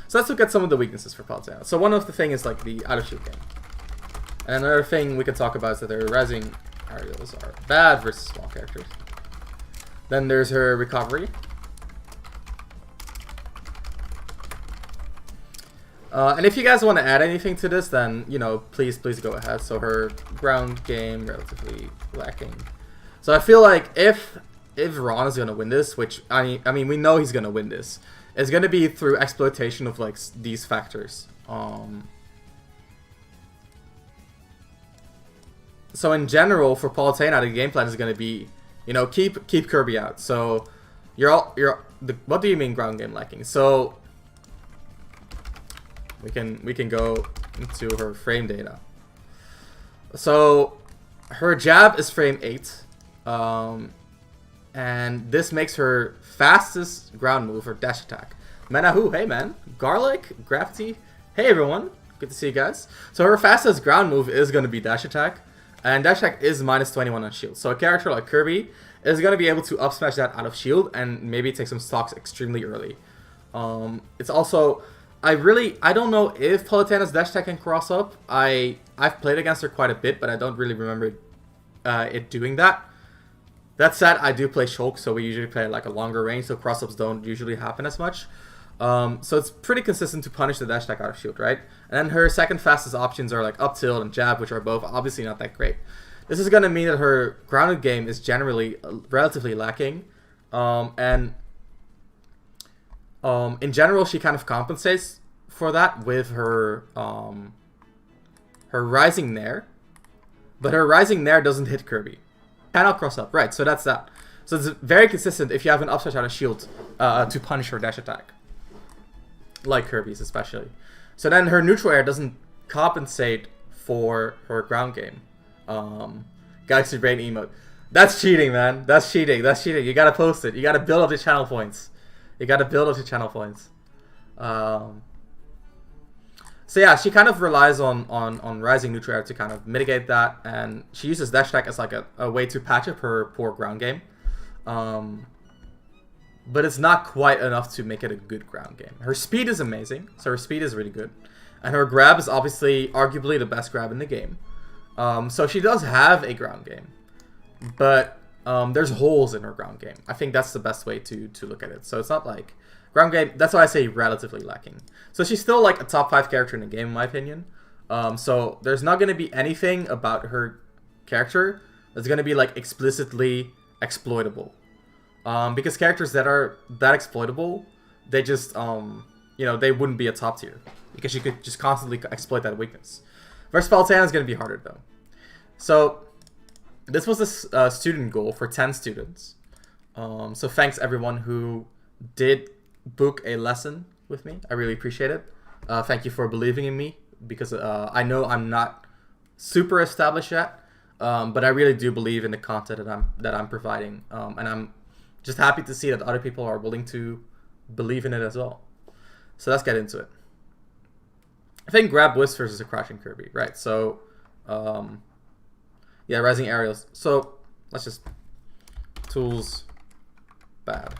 So let's look at some of the weaknesses for Palutena. So one of the things is like the out of shield game. And another thing we can talk about is that their rising aerials are bad versus small characters. Then there's her recovery. And if you guys want to add anything to this, then, you know, please go ahead. So her ground game, relatively lacking. So I feel like if Ron is going to win this, which, I mean, we know he's going to win this, it's going to be through exploitation of, like, these factors. So in general, for Palutena, the game plan is going to be, you know, keep Kirby out. So what do you mean ground game lacking? So we can go into her frame data. So her jab is frame 8, and this makes her fastest ground move her dash attack. Menahu, hey man, Garlic, Gravity, hey everyone, good to see you guys. So her fastest ground move is going to be dash attack, and dash attack is minus 21 on shield. So a character like Kirby is going to be able to up smash that out of shield and maybe take some stocks extremely early. It's also, I don't know if Palutena's dash attack can cross up. I've played against her quite a bit, but I don't really remember it doing that. That said, I do play Shulk, so we usually play like a longer range, so cross-ups don't usually happen as much. So it's pretty consistent to punish the dash attack out of shield, right? And then her second fastest options are like up tilt and jab, which are both obviously not that great. This is going to mean that her grounded game is generally relatively lacking. In general, she kind of compensates for that with her her Rising Nair. But her Rising Nair doesn't hit Kirby. Cannot cross up. Right, so that's that. So it's very consistent if you have an up smash out of shield to punish her dash attack. Like Kirby's especially. So then her neutral air doesn't compensate for her ground game. Galaxy Brain emote. That's cheating, man. That's cheating. That's cheating. You gotta post it. You gotta build up the channel points. You gotta build up the channel points. So yeah, she kind of relies on rising neutral air to kind of mitigate that, and she uses dash attack as like a way to patch up her poor ground game. But it's not quite enough to make it a good ground game. Her speed is amazing, so her speed is really good. And her grab is obviously arguably the best grab in the game. So she does have a ground game. But there's holes in her ground game. I think that's the best way to look at it. So it's not like... ground game, that's why I say relatively lacking. So she's still like a top 5 character in the game, in my opinion. So there's not going to be anything about her character that's going to be like explicitly exploitable. Because characters that are that exploitable, they just, you know, they wouldn't be a top tier. Because you could just constantly exploit that weakness. Versus Palutena is going to be harder though. So this was a student goal for 10 students. So thanks everyone who did book a lesson with me. I really appreciate it. Thank you for believing in me, because I know I'm not super established yet, but I really do believe in the content that I'm providing, and I'm just happy to see that other people are willing to believe in it as well. So let's get into it. I think grab Bliss versus a crouching Kirby, right? So yeah, rising aerials. So let's just tools bad.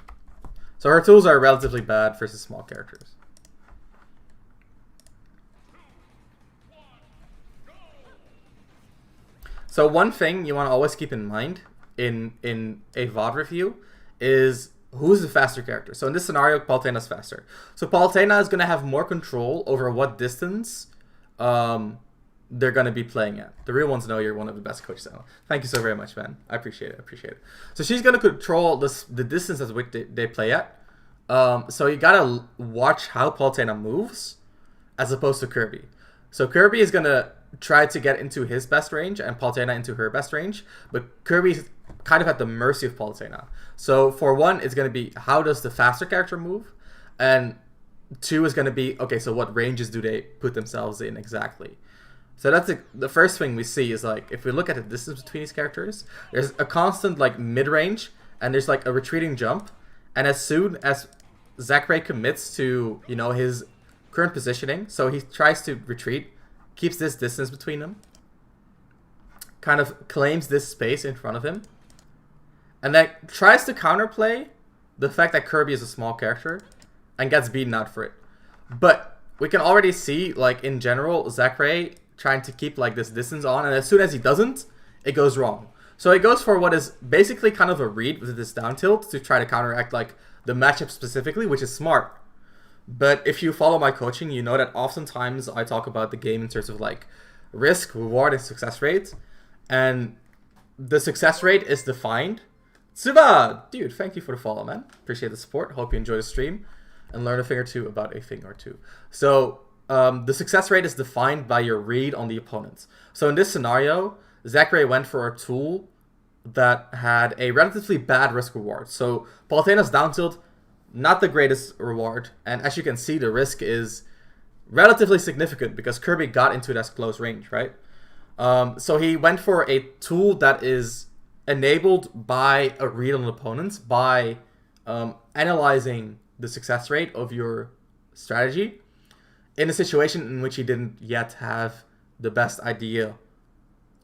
So her tools are relatively bad versus small characters. So one thing you want to always keep in mind in a VOD review is who's the faster character. So in this scenario, Palutena is faster. So Palutena is going to have more control over what distance they're going to be playing at. The real ones know you're one of the best coaches now. Thank you so very much, man. I appreciate it. I appreciate it. So she's going to control the distance at which they play at. So you got to watch how Palutena moves as opposed to Kirby. So Kirby is going to try to get into his best range and Palutena into her best range. But Kirby's kind of at the mercy of Palutena. So for one, it's going to be how does the faster character move? And two is going to be, okay, so what ranges do they put themselves in exactly? So that's the first thing we see is like, if we look at the distance between these characters, there's a constant like mid-range and there's like a retreating jump. And as soon as Zackray commits to, you know, his current positioning, so he tries to retreat, keeps this distance between them, kind of claims this space in front of him, and then tries to counterplay the fact that Kirby is a small character and gets beaten out for it. But we can already see, like, in general, Zackray trying to keep, like, this distance on, and as soon as he doesn't, it goes wrong. So he goes for what is basically kind of a read with this down tilt to try to counteract, like, the matchup specifically, which is smart. But if you follow my coaching, you know that oftentimes I talk about the game in terms of, like, risk, reward, and success rate. And the success rate is defined. Suba! Dude, thank you for the follow, man. Appreciate the support. Hope you enjoy the stream and learn a thing or two about a thing or two. So, the success rate is defined by your read on the opponent. So in this scenario, Zackray went for a tool that had a relatively bad risk reward. So Palutena's down tilt, not the greatest reward. And as you can see, the risk is relatively significant because Kirby got into that close range, right? So he went for a tool that is enabled by a read on opponents by analyzing the success rate of your strategy in a situation in which he didn't yet have the best idea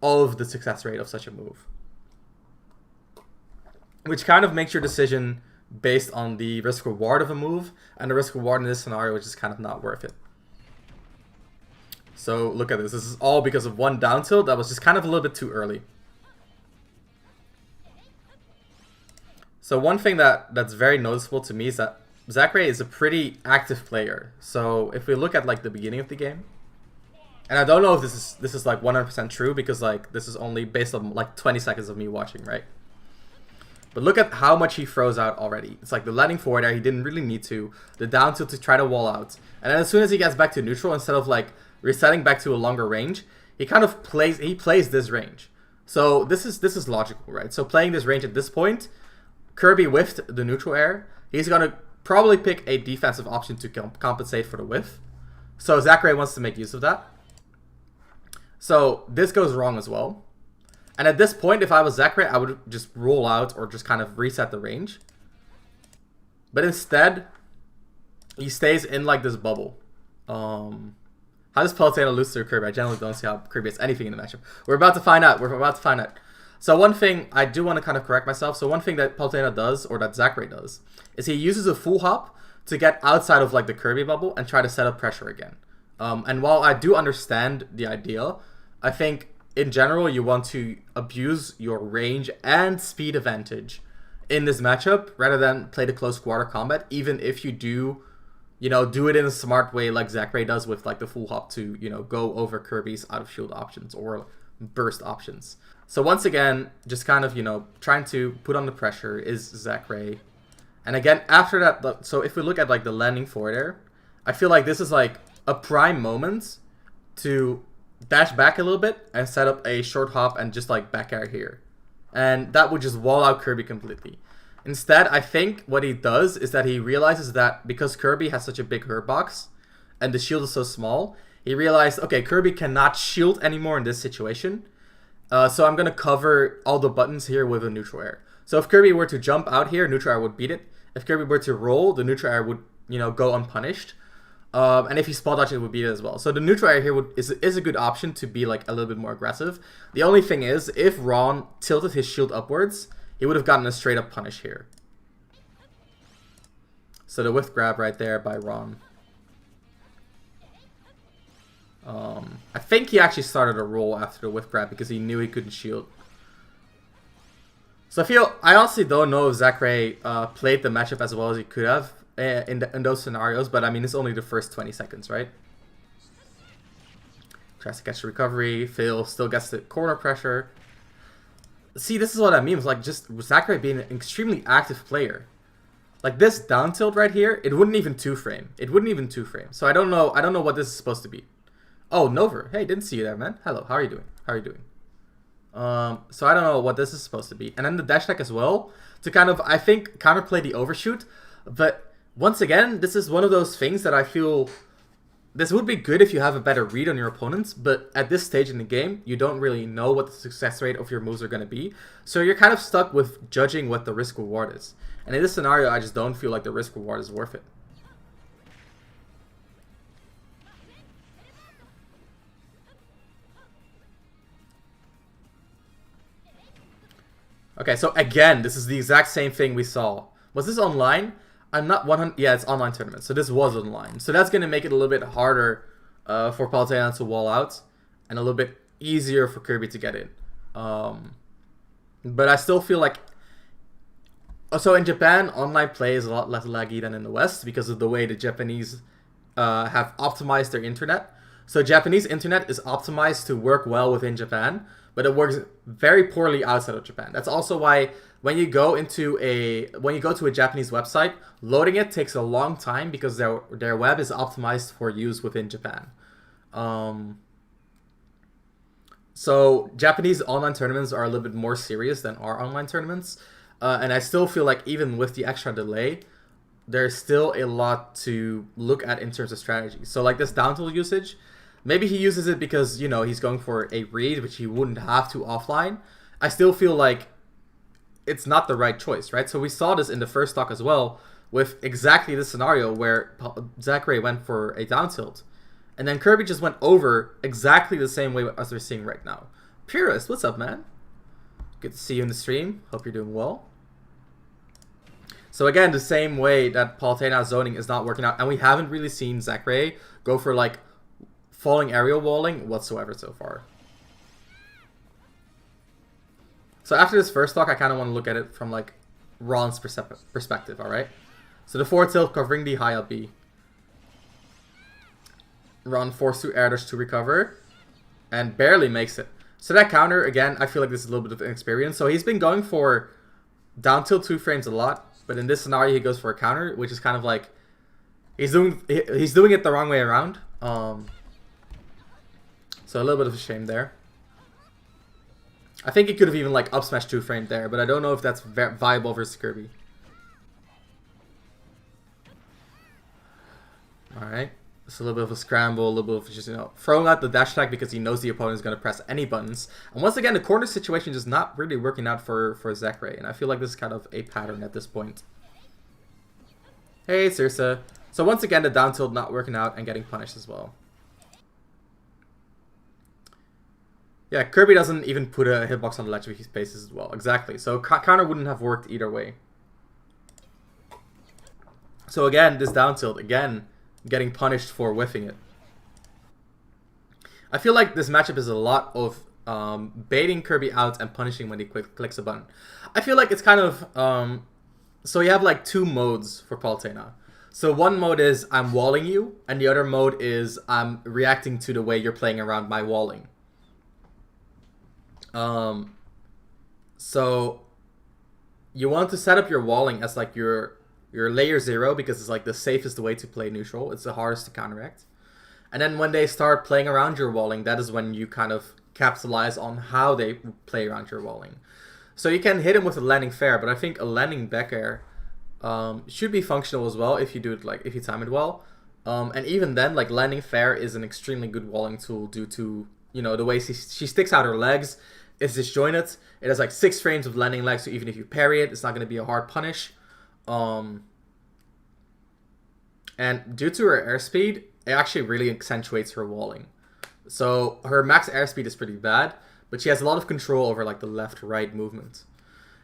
of the success rate of such a move. Which kind of makes your decision based on the risk reward of a move, and the risk reward in this scenario is just kind of not worth it. So look at this. This is all because of one down tilt that was just kind of a little bit too early. So one thing that's very noticeable to me is that Zackray is a pretty active player. So if we look at like the beginning of the game, and I don't know if this is like 100% true because like this is only based on like 20 seconds of me watching, right? But look at how much he throws out already. It's like the landing forward there, he didn't really need to. The down tilt to try to wall out. And then as soon as he gets back to neutral, instead of like resetting back to a longer range, he kind of plays this range. So this is logical, right? So playing this range at this point, Kirby whiffed the neutral air. He's gonna probably pick a defensive option to compensate for the whiff. So Zackray wants to make use of that. So this goes wrong as well. And at this point, if I was Zackray, I would just roll out or just kind of reset the range. But instead, he stays in like this bubble. How does Palutena lose to Kirby? I generally don't see how Kirby has anything in the matchup. We're about to find out. We're about to find out. So one thing, I do want to kind of correct myself. So one thing that Palutena does, or that Zackray does, is he uses a full hop to get outside of like the Kirby bubble and try to set up pressure again. And while I do understand the idea, I think in general, you want to abuse your range and speed advantage in this matchup rather than play the close quarter combat, even if you do, you know, do it in a smart way like Zackray does with like the full hop to, you know, go over Kirby's out of shield options or burst options. So once again, just kind of, you know, trying to put on the pressure is Zackray. And again, after that, so if we look at like the landing forward there, I feel like this is like a prime moment to dash back a little bit and set up a short hop and just like back air here. And that would just wall out Kirby completely. Instead, I think what he does is that he realizes that because Kirby has such a big hurt box and the shield is so small, he realized, okay, Kirby cannot shield anymore in this situation. So I'm going to cover all the buttons here with a neutral air. So if Kirby were to jump out here, neutral air would beat it. If Kirby were to roll, the neutral air would, you know, go unpunished. And if he spot dodges, it would beat it as well. So the neutral air here is a good option to be like a little bit more aggressive. The only thing is, if Ron tilted his shield upwards, he would have gotten a straight up punish here. So the whiff grab right there by Ron. I think he actually started a roll after the whiff grab because he knew he couldn't shield. So I honestly don't know if Zackray played the matchup as well as he could have in those scenarios, but I mean, it's only the first 20 seconds, right? Tries to catch the recovery, Phil still gets the corner pressure. See, this is what I mean, it's like just Zackray being an extremely active player. Like this down tilt right here, it wouldn't even two-frame. It wouldn't even two-frame. So I don't know what this is supposed to be. Oh, Nover. Hey, didn't see you there, man. Hello, how are you doing? How are you doing? So I don't know what this is supposed to be. And then the dash attack as well, to kind of, I think, counterplay the overshoot. But once again, this is one of those things that I feel this would be good if you have a better read on your opponents, but at this stage in the game, you don't really know what the success rate of your moves are going to be. So you're kind of stuck with judging what the risk reward is. And in this scenario, I just don't feel like the risk reward is worth it. Okay, so again, this is the exact same thing we saw. Was this online? I'm not 100. Yeah, it's online tournament. So this was online. So that's gonna make it a little bit harder for Palutena to wall out, and a little bit easier for Kirby to get in. But I still feel like. So in Japan, online play is a lot less laggy than in the West because of the way the Japanese have optimized their internet. So Japanese internet is optimized to work well within Japan, but it works very poorly outside of Japan. That's also why when you go to a Japanese website, loading it takes a long time because their web is optimized for use within Japan. So Japanese online tournaments are a little bit more serious than our online tournaments, and I still feel like even with the extra delay, there's still a lot to look at in terms of strategy. So like this down tilt usage, maybe he uses it because, you know, he's going for a read, which he wouldn't have to offline. I still feel like it's not the right choice, right? So we saw this in the first talk as well with exactly this scenario where Zackray went for a down tilt. And then Kirby just went over exactly the same way as we're seeing right now. Purist, what's up, man? Good to see you in the stream. Hope you're doing well. So again, the same way that Palutena zoning is not working out, and we haven't really seen Zackray go for like falling aerial walling whatsoever so far. So after this first talk, I kind of want to look at it from like Ron's perspective, alright? So the forward tilt covering the high up B. Ron forced to air dash to recover, and barely makes it. So that counter, again, I feel like this is a little bit of inexperience. So he's been going for down tilt 2 frames a lot, but in this scenario he goes for a counter, which is kind of like he's doing it the wrong way around. So a little bit of a shame there. I think he could have even like up smash 2 frame there, but I don't know if that's viable versus Kirby. All right. It's a little bit of a scramble, a little bit of just, you know, throwing out the dash attack because he knows the opponent is going to press any buttons. And once again, the corner situation is not really working out for Zackray, and I feel like this is kind of a pattern at this point. Hey, Cirsa. So once again, the down tilt not working out and getting punished as well. Yeah, Kirby doesn't even put a hitbox on the ledge if he spaces as well. Exactly. So counter wouldn't have worked either way. So again, this down tilt, again, getting punished for whiffing it. I feel like this matchup is a lot of baiting Kirby out and punishing when he clicks a button. I feel like it's kind of... so you have like 2 modes for Palutena. So one mode is I'm walling you, and the other mode is I'm reacting to the way you're playing around my walling. So you want to set up your walling as like your layer 0 because it's like the safest way to play neutral. It's the hardest to counteract. And then when they start playing around your walling, that is when you kind of capitalize on how they play around your walling. So you can hit him with a landing fair, but I think a landing back air should be functional as well if you do it if you time it well. And even then, like landing fair is an extremely good walling tool due to, you know, the way she sticks out her legs. It's disjointed. It has like 6 frames of landing legs, so even if you parry it, it's not going to be a hard punish. And due to her airspeed, it actually really accentuates her walling. So her max airspeed is pretty bad, but she has a lot of control over like the left-right movement.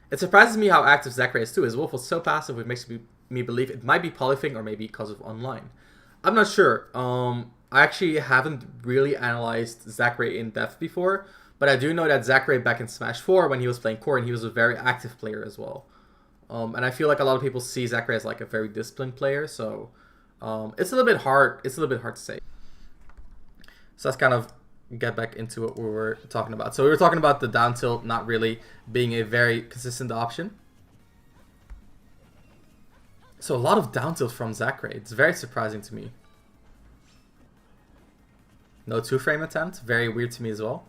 It surprises me how active Zackray is too. His wolf was so passive, which makes me believe it might be polyfing or maybe because of online. I'm not sure. I actually haven't really analyzed Zackray in depth before, but I do know that Zackray back in Smash 4 when he was playing Core, he was a very active player as well. And I feel like a lot of people see Zackray as like a very disciplined player, so it's a little bit hard. It's a little bit hard to say. So let's kind of get back into what we were talking about. So we were talking about the down tilt not really being a very consistent option. So a lot of down tilt from Zackray. It's very surprising to me. No 2-frame attempt. Very weird to me as well.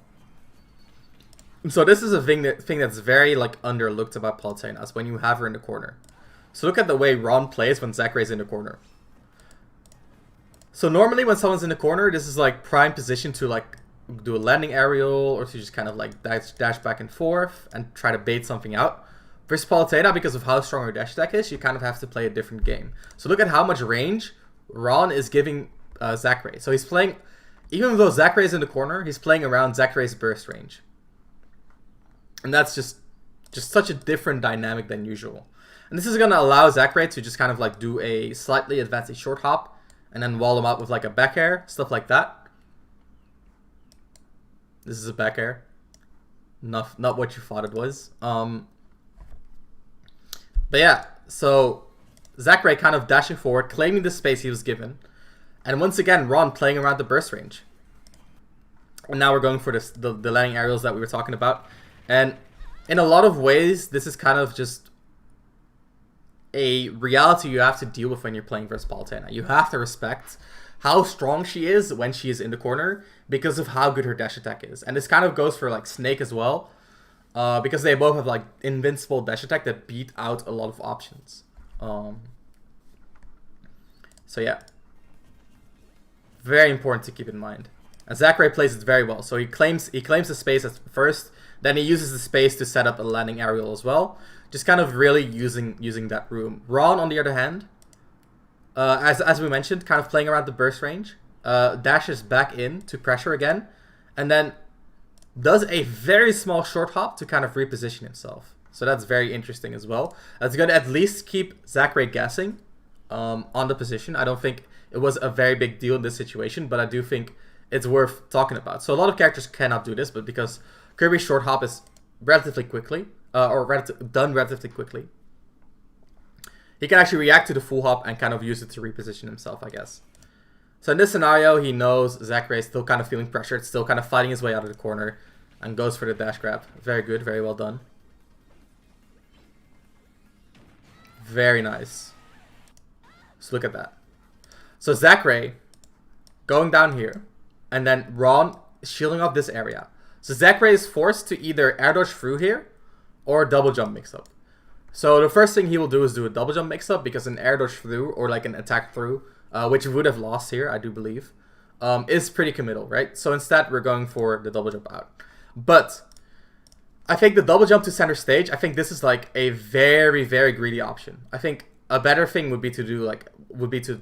So this is a thing that's very like underlooked about Palutena, is when you have her in the corner. So look at the way Ron plays when Zackray's in the corner. So normally when someone's in the corner, this is like prime position to like do a landing aerial or to just kind of like dash back and forth and try to bait something out. Versus Palutena, because of how strong her dash attack is, you kind of have to play a different game. So look at how much range Ron is giving Zackray. So he's playing, even though Zackray is in the corner, he's playing around Zackray's burst range. And that's just such a different dynamic than usual. And this is going to allow Zackray to just kind of like do a slightly advanced short hop and then wall him out with like a back air, stuff like that. This is a back air. Not what you thought it was. But yeah, so Zackray kind of dashing forward, claiming the space he was given. And once again, Ron playing around the burst range. And now we're going for this, the landing aerials that we were talking about. And in a lot of ways, this is kind of just a reality you have to deal with when you're playing versus Palutena. You have to respect how strong she is when she is in the corner because of how good her dash attack is. And this kind of goes for like Snake as well, because they both have like invincible dash attack that beat out a lot of options. So yeah, very important to keep in mind. And Zackray plays it very well. So he claims the space at first, then he uses the space to set up a landing aerial as well. Just kind of really using that room. Ron, on the other hand, as we mentioned, kind of playing around the burst range, dashes back in to pressure again, and then does a very small short hop to kind of reposition himself. So that's very interesting as well. That's going to at least keep Zackray guessing on the position. I don't think it was a very big deal in this situation, but I do think it's worth talking about. So a lot of characters cannot do this, but because Kirby's short hop is relatively quickly, done relatively quickly, he can actually react to the full hop and kind of use it to reposition himself, I guess. So in this scenario, he knows Zackray is still kind of feeling pressured, still kind of fighting his way out of the corner, and goes for the dash grab. Very good, very well done. Very nice. So look at that. So Zackray going down here, and then Ron shielding off this area. So Zackray is forced to either air dodge through here or double jump mix up. So the first thing he will do is do a double jump mix up, because an air dodge through or like an attack through, which would have lost here, I do believe, is pretty committal, right? So instead we're going for the double jump out. But I think the double jump to center stage, I think this is like a very, very greedy option. I think a better thing would be to do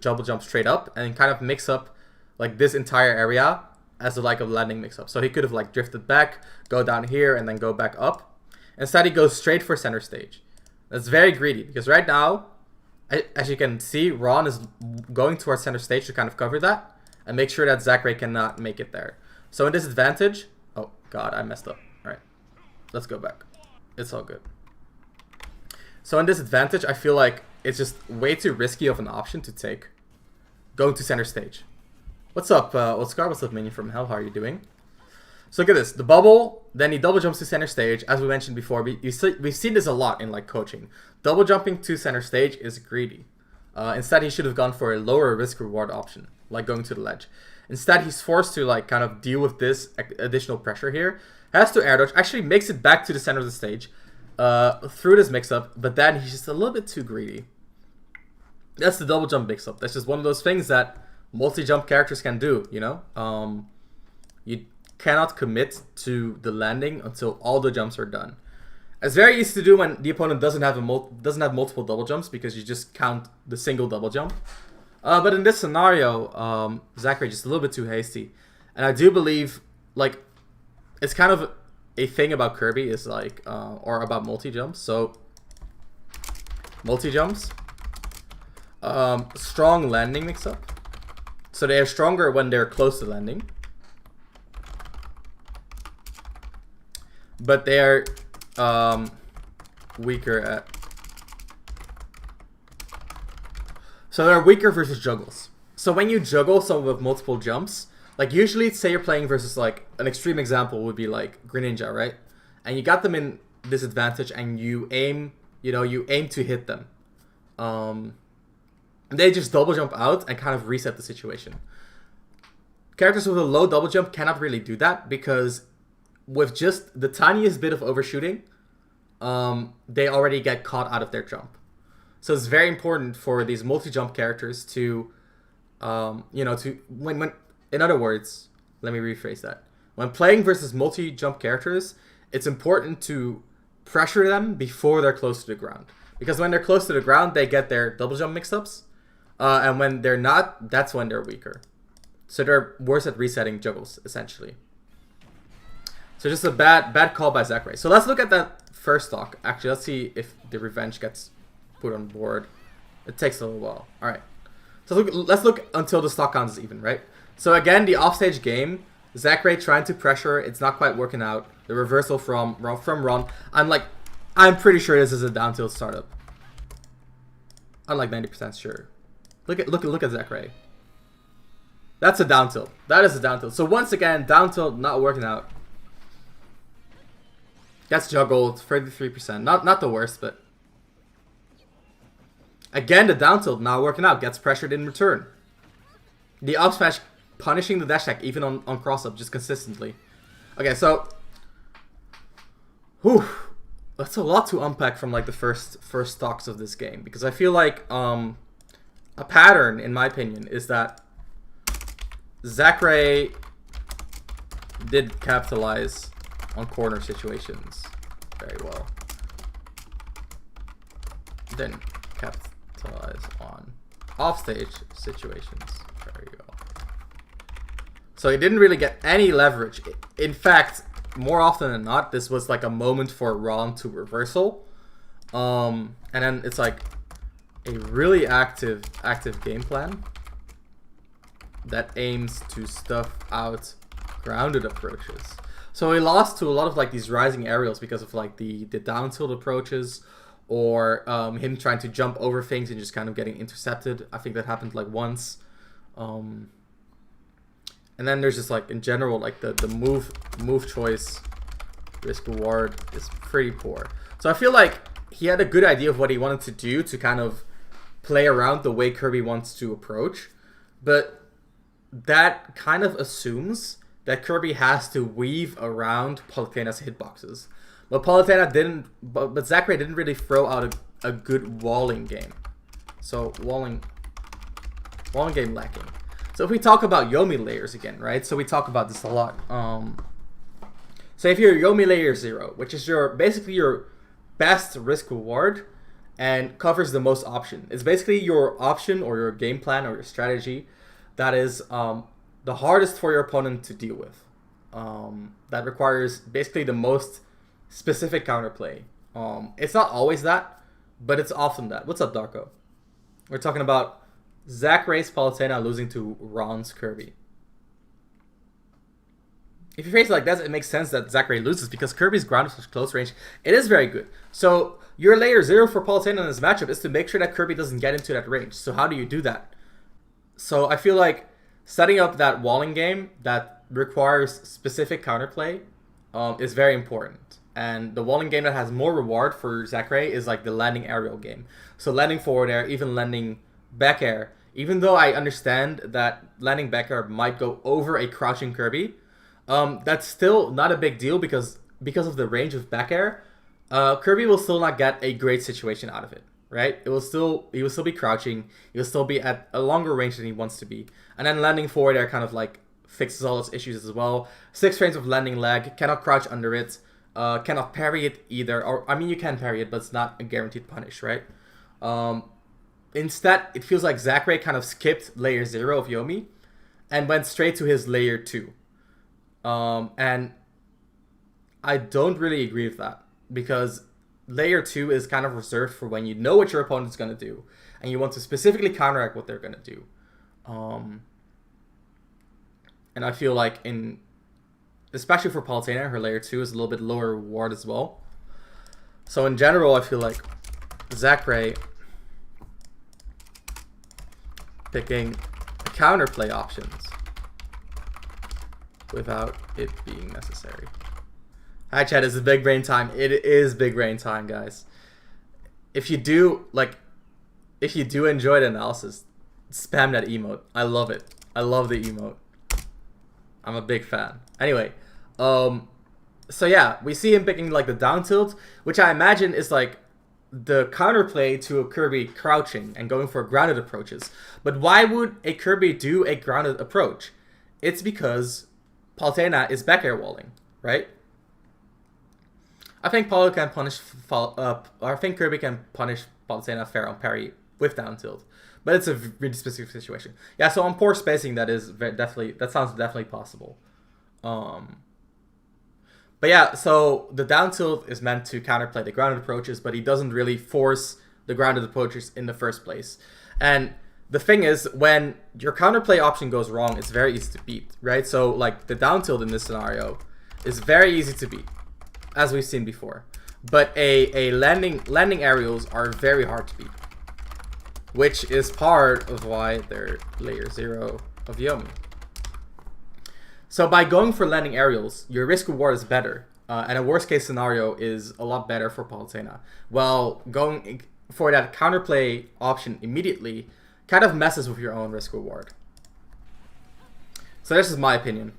double jump straight up and kind of mix up like this entire area as a landing mix up. So he could have like drifted back, go down here, and then go back up. Instead he goes straight for center stage. That's very greedy, because right now, as you can see, Ron is going towards center stage to kind of cover that and make sure that Zackray cannot make it there. So in this advantage, oh god, I messed up. All right, let's go back. It's all good. So in this advantage, I feel like it's just way too risky of an option to take, going to center stage. What's up, Oscar? What's up, Minion from Hell? How are you doing? So look at this. The bubble, then he double jumps to center stage. As we mentioned before, we've seen this a lot in like coaching. Double jumping to center stage is greedy. Instead, he should have gone for a lower risk reward option, like going to the ledge. Instead, he's forced to like kind of deal with this additional pressure here. Has to air dodge. Actually makes it back to the center of the stage through this mix-up, but then he's just a little bit too greedy. That's the double jump mix-up. That's just one of those things that multi-jump characters can do, you know? You cannot commit to the landing until all the jumps are done. It's very easy to do when the opponent doesn't have multiple double jumps, because you just count the single double jump. But in this scenario, Zackray just a little bit too hasty, and I do believe like it's kind of a thing about Kirby is like or about multi jumps. So multi jumps, strong landing mix up. So they are stronger when they're close to landing, but they are weaker at. So they're weaker versus juggles. So when you juggle someone with multiple jumps, like usually say you're playing versus like an extreme example would be like Greninja, right? And you got them in disadvantage and you aim to hit them. They just double jump out and kind of reset the situation. Characters with a low double jump cannot really do that, because with just the tiniest bit of overshooting, they already get caught out of their jump. So it's very important for these multi-jump characters to, when in other words, let me rephrase that. When playing versus multi-jump characters, it's important to pressure them before they're close to the ground. Because when they're close to the ground, they get their double jump mix-ups. And when they're not, that's when they're weaker. So they're worse at resetting juggles, essentially. So just a bad call by Zackray. So let's look at that first stock. Actually, let's see if the revenge gets put on board. It takes a little while. All right. So let's look until the stock count is even, right? So again, the offstage game, Zackray trying to pressure, it's not quite working out. The reversal from Ron. I'm pretty sure this is a down tilt startup. I'm like 90% sure. Look at Zackray. That's a down tilt. That is a down tilt. So once again, down tilt not working out. Gets juggled, 33%. Not the worst, but again the down tilt not working out. Gets pressured in return. The up smash punishing the dash attack even on cross up just consistently. Okay, so whew, that's a lot to unpack from like the first stocks of this game, because I feel like a pattern, in my opinion, is that Zackray did capitalize on corner situations very well. Didn't capitalize on offstage situations very well. So he didn't really get any leverage. In fact, more often than not, this was like a moment for Ron to reversal. And then it's like a really active game plan that aims to stuff out grounded approaches. So he lost to a lot of like these rising aerials because of like the down tilt approaches, or him trying to jump over things and just kind of getting intercepted. I think that happened like once. And then there's just like in general like the move choice risk reward is pretty poor. So I feel like he had a good idea of what he wanted to do to kind of play around the way Kirby wants to approach, but that kind of assumes that Kirby has to weave around Palutena's hitboxes. But Zackray didn't really throw out a good walling game. So walling game lacking. So if we talk about Yomi layers again, right? So we talk about this a lot. So if you're Yomi layer 0, which is basically your best risk reward and covers the most option. It's basically your option or your game plan or your strategy that is the hardest for your opponent to deal with. That requires basically the most specific counterplay. It's not always that, but it's often that. What's up, Darko? We're talking about Zackray's Palutena losing to Ron's Kirby. If you phrase it like that, it makes sense that Zackray loses because Kirby's ground is close range. It is very good. So your layer 0 for Palutena in this matchup is to make sure that Kirby doesn't get into that range. So how do you do that? So I feel like setting up that walling game that requires specific counterplay is very important. And the walling game that has more reward for Zackray is like the landing aerial game. So landing forward air, even landing back air. Even though I understand that landing back air might go over a crouching Kirby, that's still not a big deal because of the range of back air. Kirby will still not get a great situation out of it, right? He will still be crouching. He will still be at a longer range than he wants to be. And then landing forward air kind of like fixes all those issues as well. 6 frames of landing lag, cannot crouch under it, cannot parry it either. Or I mean, you can parry it, but it's not a guaranteed punish, right? Instead, it feels like Zackray kind of skipped layer 0 of Yomi and went straight to his layer 2. And I don't really agree with that because layer 2 is kind of reserved for when you know what your opponent's going to do and you want to specifically counteract what they're going to do. And I feel like especially for Palutena, her layer 2 is a little bit lower reward as well. So in general, I feel like Zackray picking counterplay options without it being necessary. Hi chat, this is big brain time. It is big brain time, guys. If you do enjoy the analysis, spam that emote. I love it. I love the emote. I'm a big fan. Anyway, so yeah, we see him picking like the down tilt, which I imagine is like the counterplay to a Kirby crouching and going for grounded approaches. But why would a Kirby do a grounded approach? It's because Palutena is back air walling, right? I think Palu can punish. I think Kirby can punish Palutena fair on parry with down tilt, but it's a really specific situation. Yeah, so on poor spacing, that sounds definitely possible. But yeah, so the down tilt is meant to counterplay the grounded approaches, but he doesn't really force the grounded approaches in the first place. And the thing is, when your counterplay option goes wrong, it's very easy to beat, right? So like the down tilt in this scenario is very easy to beat, as we've seen before. But a landing aerials are very hard to beat, which is part of why they're layer 0 of Yomi. So by going for landing aerials, your risk reward is better, and a worst case scenario is a lot better for Palutena. While going for that counterplay option immediately kind of messes with your own risk reward. So this is my opinion.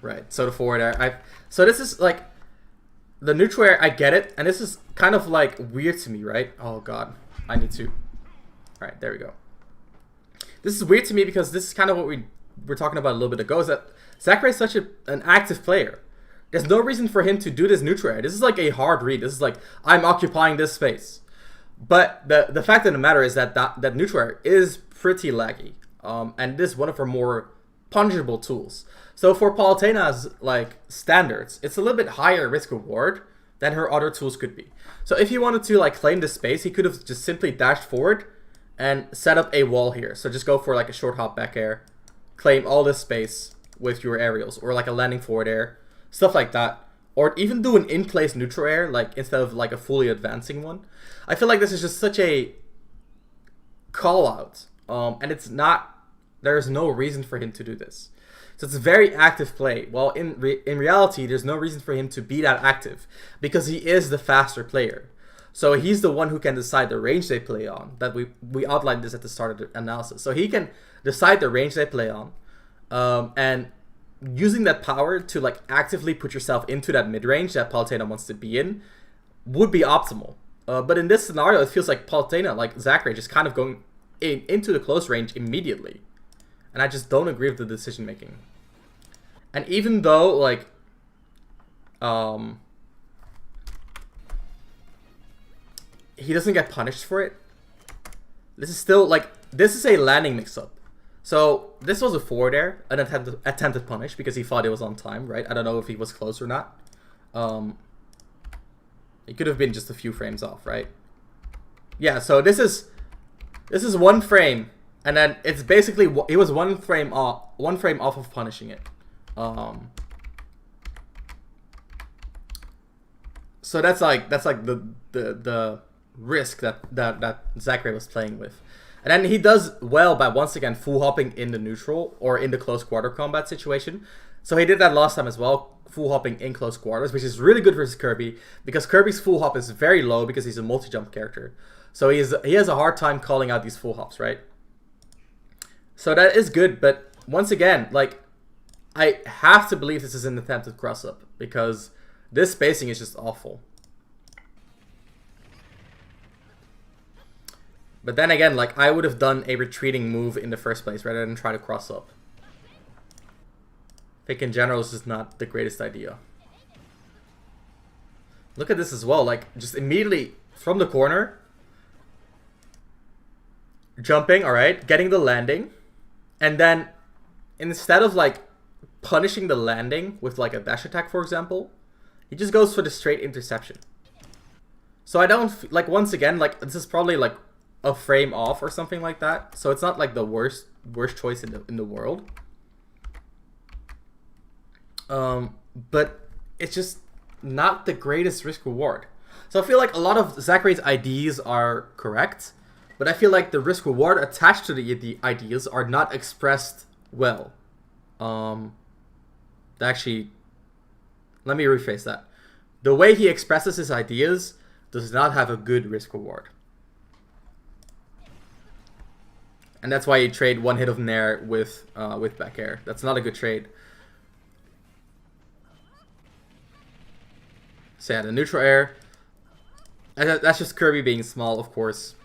Right, so the forward air. So this is like the neutral air. I get it, and this is kind of like weird to me, right? Oh god, I need to. All right, there we go. This is weird to me because this is kind of what we were talking about a little bit ago. Is that Zackray is such an active player. There's no reason for him to do this neutral air. This is like a hard read. This is like, I'm occupying this space. But the fact of the matter is that that neutral air is pretty laggy, and this is one of her more punishable tools. So for Palutena's like standards, it's a little bit higher risk reward than her other tools could be. So if he wanted to like claim this space, he could have just simply dashed forward and set up a wall here. So just go for like a short hop back air, claim all this space with your aerials, or like a landing forward air, stuff like that. Or even do an in-place neutral air, like instead of like a fully advancing one. I feel like this is just such a call out, and it's not. There's no reason for him to do this. So it's a very active play. Well, in reality, there's no reason for him to be that active because he is the faster player. So he's the one who can decide the range they play on. That we outlined this at the start of the analysis. So he can decide the range they play on, and using that power to like actively put yourself into that mid range that Palutena wants to be in would be optimal. But in this scenario, it feels like Palutena, like Zackray, just kind of going into the close range immediately. And I just don't agree with the decision making. And even though like he doesn't get punished for it, this is still like, this is a landing mix-up. So this was a forward air, an attempted punish because he thought it was on time, right? I don't know if he was close or not. It could have been just a few frames off, right? Yeah, so this is one frame. And then it's basically, it was one frame off of punishing it. So that's like the risk that Zackray was playing with. And then he does well by once again full hopping in the neutral or in the close quarter combat situation. So he did that last time as well, full hopping in close quarters, which is really good versus Kirby because Kirby's full hop is very low because he's a multi-jump character. So he has a hard time calling out these full hops, right? So that is good, but once again, like, I have to believe this is an attempted cross-up because this spacing is just awful. But then again, like, I would have done a retreating move in the first place rather than try to cross up. I think in general, it's just not the greatest idea. Look at this as well, like, just immediately from the corner, jumping, alright, getting the landing. And then, instead of, like, punishing the landing with, like, a dash attack, for example, he just goes for the straight interception. So I don't, like, once again, like, this is probably, like, a frame off or something like that. So it's not, like, the worst choice in the world. But it's just not the greatest risk-reward. So I feel like a lot of Zackray's ideas are correct. But I feel like the risk reward attached to the ideas are not expressed well. Actually, let me rephrase that. The way he expresses his ideas does not have a good risk reward. And that's why you trade one hit of Nair with back air. That's not a good trade. So yeah, the neutral air. And that's just Kirby being small, of course.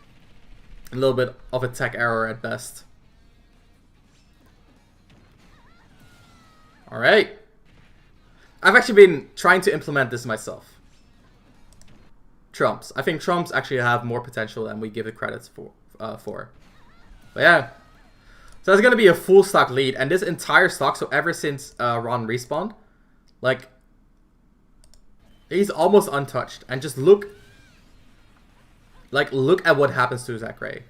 A little bit of a tech error at best. Alright. I've actually been trying to implement this myself. Trumps. I think Trumps actually have more potential than we give it credits for. But yeah. So that's going to be a full stock lead. And this entire stock, so ever since Ron respawned, like, He's almost untouched. And just look at what happens to Zackray.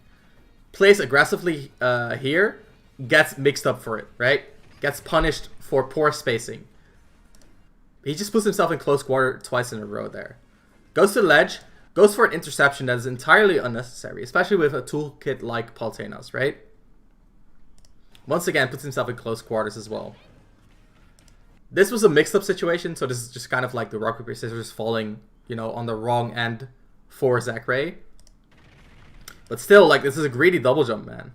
Plays aggressively here, gets mixed up for it, right? Gets punished for poor spacing. He just puts himself in close quarter twice in a row there. Goes to the ledge, goes for an interception that is entirely unnecessary, especially with a toolkit like Paluteno's, right? Once again, puts himself in close quarters as well. This was a mixed-up situation, so this is just kind of like the rock, paper, scissors falling, you know, on the wrong end for Zackray. But still, like, this is a greedy double jump, man.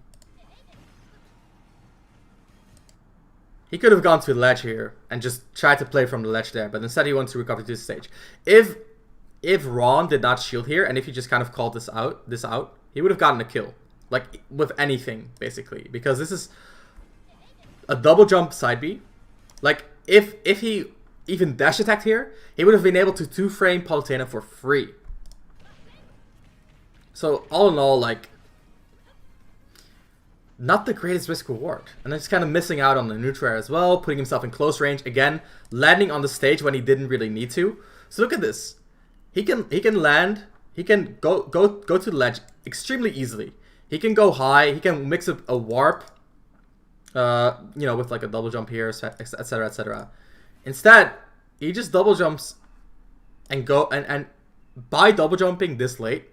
He could have gone to the ledge here and just tried to play from the ledge there, but instead he wants to recover to the stage. If Ron did not shield here, and if he just kind of called this out, he would have gotten a kill. Like, with anything, basically. Because this is a double jump side B. Like, if he even dash attacked here, he would have been able to 2-frame Palutena for free. So, all in all, like, not the greatest risk reward. And he's kind of missing out on the neutral air as well, putting himself in close range. Again, landing on the stage when he didn't really need to. So look at this. He can land, he can go to the ledge extremely easily. He can go high, he can mix up a warp, you know, with like a double jump here, etc, etc. Instead, he just double jumps and and by double jumping this late,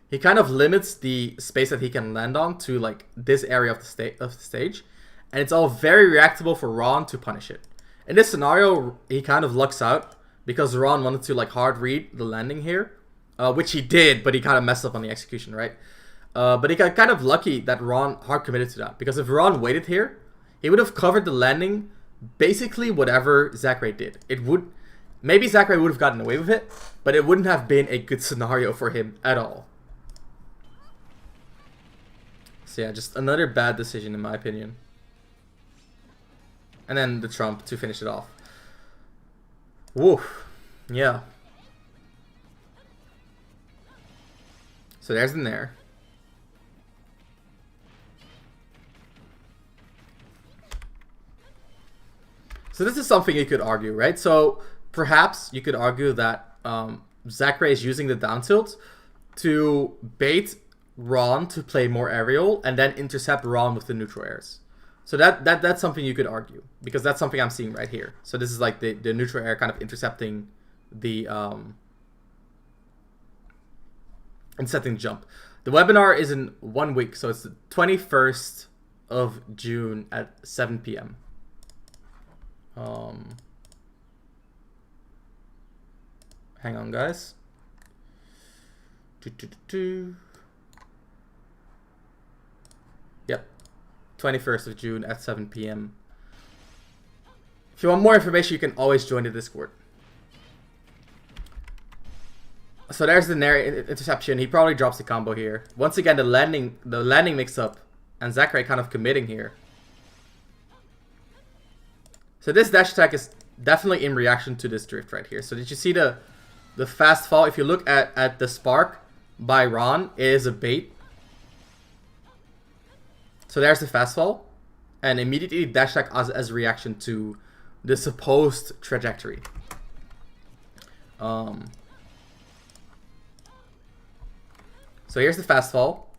he kind of limits the space that he can land on to like this area of the stage, and it's all very reactable for Ron to punish it. In this scenario, he kind of lucks out because Ron wanted to like hard read the landing here, which he did, but he kind of messed up on the execution, right? But he got kind of lucky that Ron hard committed to that, because if Ron waited here, he would have covered the landing basically whatever Zackray did. It would, maybe Zackray would have gotten away with it, but it wouldn't have been a good scenario for him at all. So yeah, just another bad decision in my opinion. And then the trump to finish it off. Woo. Yeah. So there's the nair. So this is something you could argue, right? So perhaps you could argue that Zackray is using the down tilt to bait Ron to play more aerial and then intercept Ron with the neutral airs. So that's something you could argue, because that's something I'm seeing right here. So this is like the neutral air kind of intercepting the intercepting jump. The webinar is in 1 week, so it's the 21st of June at 7 p.m. Hang on, guys. Yep, 21st of June at 7 p.m. If you want more information, you can always join the Discord. So there's the nair interception. He probably drops the combo here. Once again, the landing mix up, and Zackray kind of committing here. So this dash attack is definitely in reaction to this drift right here. So did you see the fast fall? If you look at the spark by Ron, it is a bait. So there's the fast fall, and immediately dash attack as a reaction to the supposed trajectory. So here's the fast fall.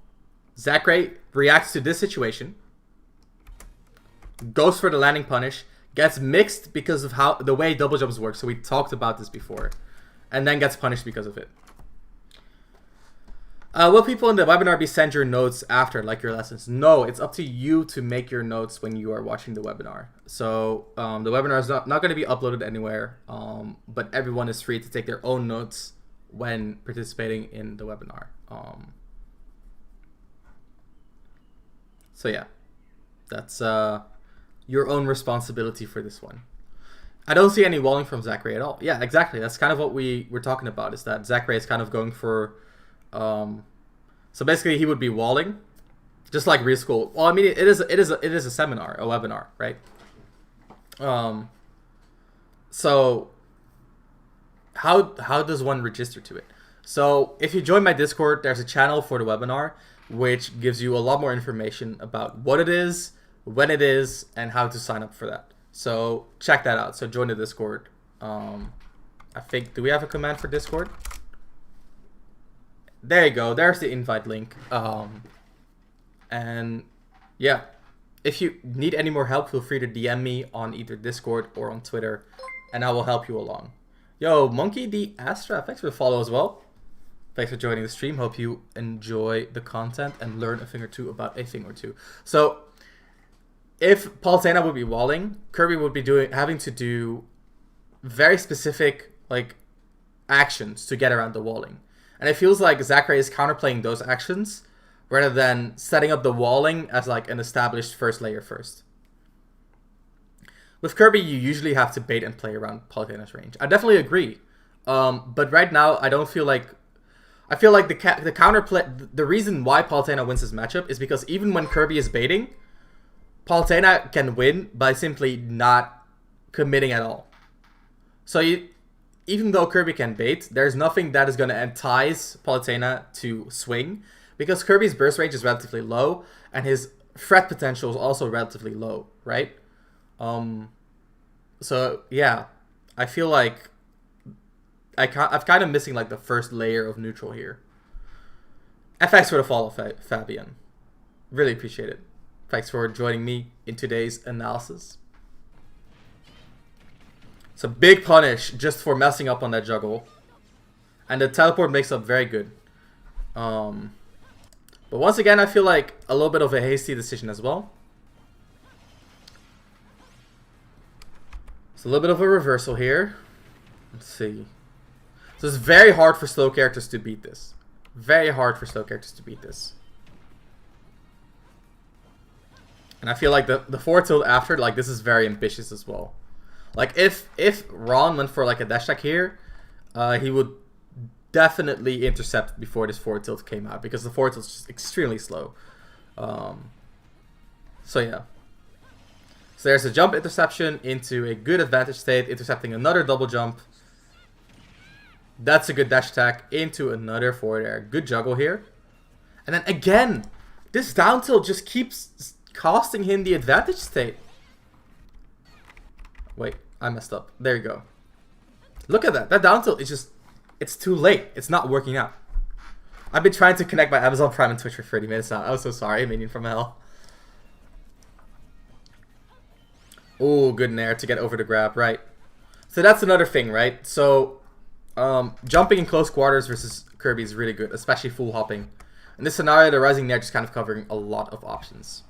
Zackray reacts to this situation, goes for the landing punish, gets mixed because of how the way double jumps work. So we talked about this before, and then gets punished because of it. Will people in the webinar be sent your notes after, like your lessons? No, it's up to you to make your notes when you are watching the webinar. So the webinar is not going to be uploaded anywhere, but everyone is free to take their own notes when participating in the webinar. So yeah, that's your own responsibility for this one. I don't see any walling from Zackray at all. Yeah, exactly. That's kind of what we were talking about, is that Zackray is kind of going for... so basically he would be walling, just like real school. Well, I mean, it is a seminar, a webinar, right? So how does one register to it? So if you join my Discord, there's a channel for the webinar, which gives you a lot more information about what it is, when it is, and how to sign up for that. So check that out. So join the Discord, and I think, do we have a command for Discord? There you go. There's the invite link. And yeah, if you need any more help, feel free to DM me on either Discord or on Twitter, and I will help you along. Yo, Monkey D Astra, thanks for the follow as well. Thanks for joining the stream. Hope you enjoy the content and learn a thing or two about a thing or two. So, if Palutena would be walling, Kirby would be having to do very specific like actions to get around the walling. And it feels like Zackray is counterplaying those actions rather than setting up the walling as like an established first layer first. With Kirby, you usually have to bait and play around Palutena's range. I definitely agree. But right now, I don't feel like... I feel like the counterplay... The reason why Palutena wins this matchup is because even when Kirby is baiting, Palutena can win by simply not committing at all. So even though Kirby can bait, there's nothing that is going to entice Palutena to swing, because Kirby's burst range is relatively low, and his threat potential is also relatively low, right? So yeah, I feel like I'm kind of missing like the first layer of neutral here. FX for the follow, Fabian. Really appreciate it. Thanks for joining me in today's analysis. It's a big punish just for messing up on that juggle. And the teleport makes up very good. But once again, I feel like a little bit of a hasty decision as well. It's a little bit of a reversal here. Let's see. So it's very hard for slow characters to beat this. Very hard for slow characters to beat this. And I feel like the forward tilt after, like, this is very ambitious as well. Like, if Ron went for, like, a dash attack here, he would definitely intercept before this forward tilt came out, because the forward tilt is just extremely slow. So, yeah. So there's a jump interception into a good advantage state, intercepting another double jump. That's a good dash attack into another forward air. Good juggle here. And then again, this down tilt just keeps costing him the advantage state. Wait, I messed up. There you go. Look at that. That down tilt is just... It's too late. It's not working out. I've been trying to connect my Amazon Prime and Twitch for 30 minutes now. I'm so sorry, minion from hell. Oh, good nair to get over the grab. Right. So that's another thing, right? So, jumping in close quarters versus Kirby is really good, especially full hopping. In this scenario, the rising nair just kind of covering a lot of options.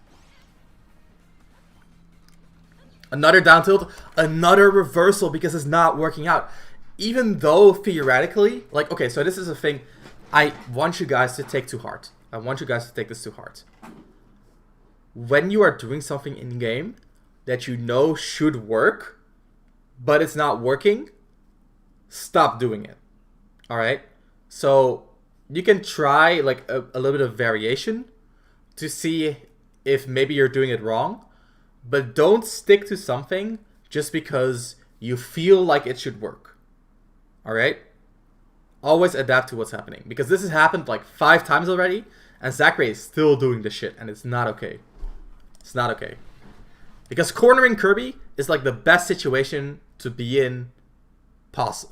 Another down tilt, another reversal because it's not working out. Even though theoretically, like, okay, so this is a thing I want you guys to take to heart. I want you guys to take this to heart. When you are doing something in game that you know should work, but it's not working, stop doing it. Alright? So you can try like a little bit of variation to see if maybe you're doing it wrong. But don't stick to something just because you feel like it should work. Alright? Always adapt to what's happening. Because this has happened like 5 times already. And Zackray is still doing this shit. And it's not okay. It's not okay. Because cornering Kirby is like the best situation to be in.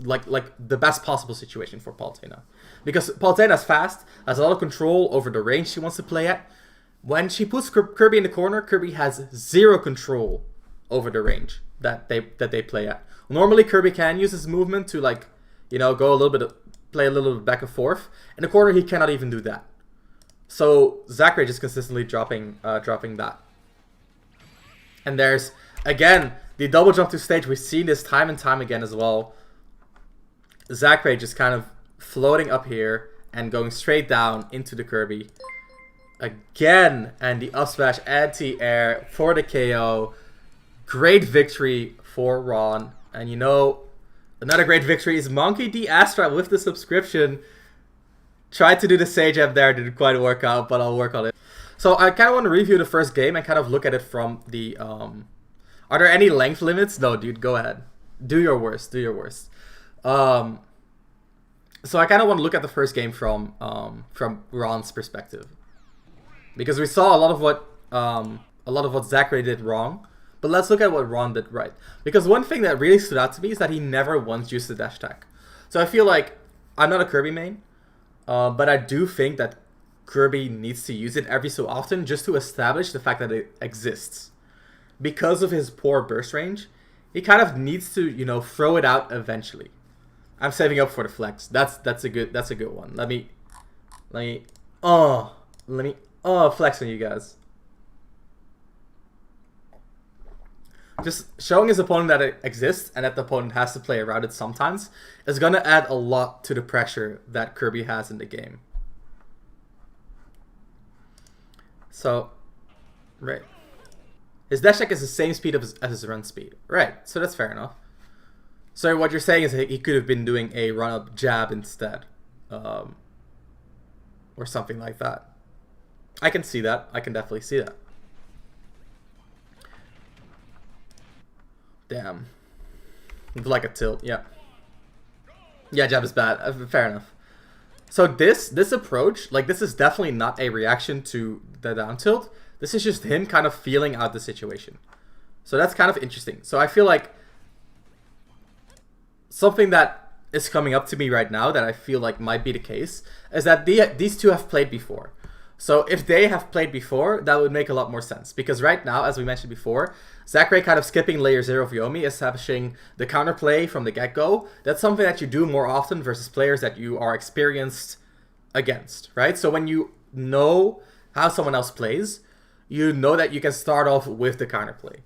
Like the best possible situation for Palutena. Because Palutena is fast. Has a lot of control over the range she wants to play at. When she puts Kirby in the corner, Kirby has 0 control over the range that they play at. Normally, Kirby can use his movement to, like, you know, go a little bit, play a little bit back and forth. In the corner, he cannot even do that. So Zackray just consistently dropping that. And there's again the double jump to stage. We've seen this time and time again as well. Zackray just kind of floating up here and going straight down into the Kirby. Again, and the up smash anti-air for the KO. Great victory for Ron. And you know, another great victory is Monkey D Astra with the subscription. Tried to do the Sage Amp there, didn't quite work out, but I'll work on it. So I kind of want to review the first game and kind of look at it from the... Are there any length limits? No, dude, go ahead. Do your worst, do your worst. So I kind of want to look at the first game from Ron's perspective. Because we saw a lot of what Zackray did wrong, But let's look at what Ron did right. Because one thing that really stood out to me is that he never once used the dash attack. So I feel like, I'm not a Kirby main, but I do think that Kirby needs to use it every so often just to establish the fact that it exists. Because of his poor burst range, he kind of needs to, you know, throw it out eventually. I'm saving up for the flex. That's a good one. Let me flex on you guys. Just showing his opponent that it exists and that the opponent has to play around it sometimes is going to add a lot to the pressure that Kirby has in the game. So, right. His dash attack is the same speed as his run speed. Right, so that's fair enough. So what you're saying is he could have been doing a run-up jab instead. Or something like that. I can see that. I can definitely see that. Damn. Like a tilt, yeah. Yeah, jab is bad. Fair enough. So this approach, like, this is definitely not a reaction to the down tilt. This is just him kind of feeling out the situation. So that's kind of interesting. So I feel like something that is coming up to me right now that I feel like might be the case is that these two have played before. So if they have played before, that would make a lot more sense. Because right now, as we mentioned before, Zackray kind of skipping layer 0 of Yomi, establishing the counterplay from the get-go. That's something that you do more often versus players that you are experienced against, right? So when you know how someone else plays, you know that you can start off with the counterplay.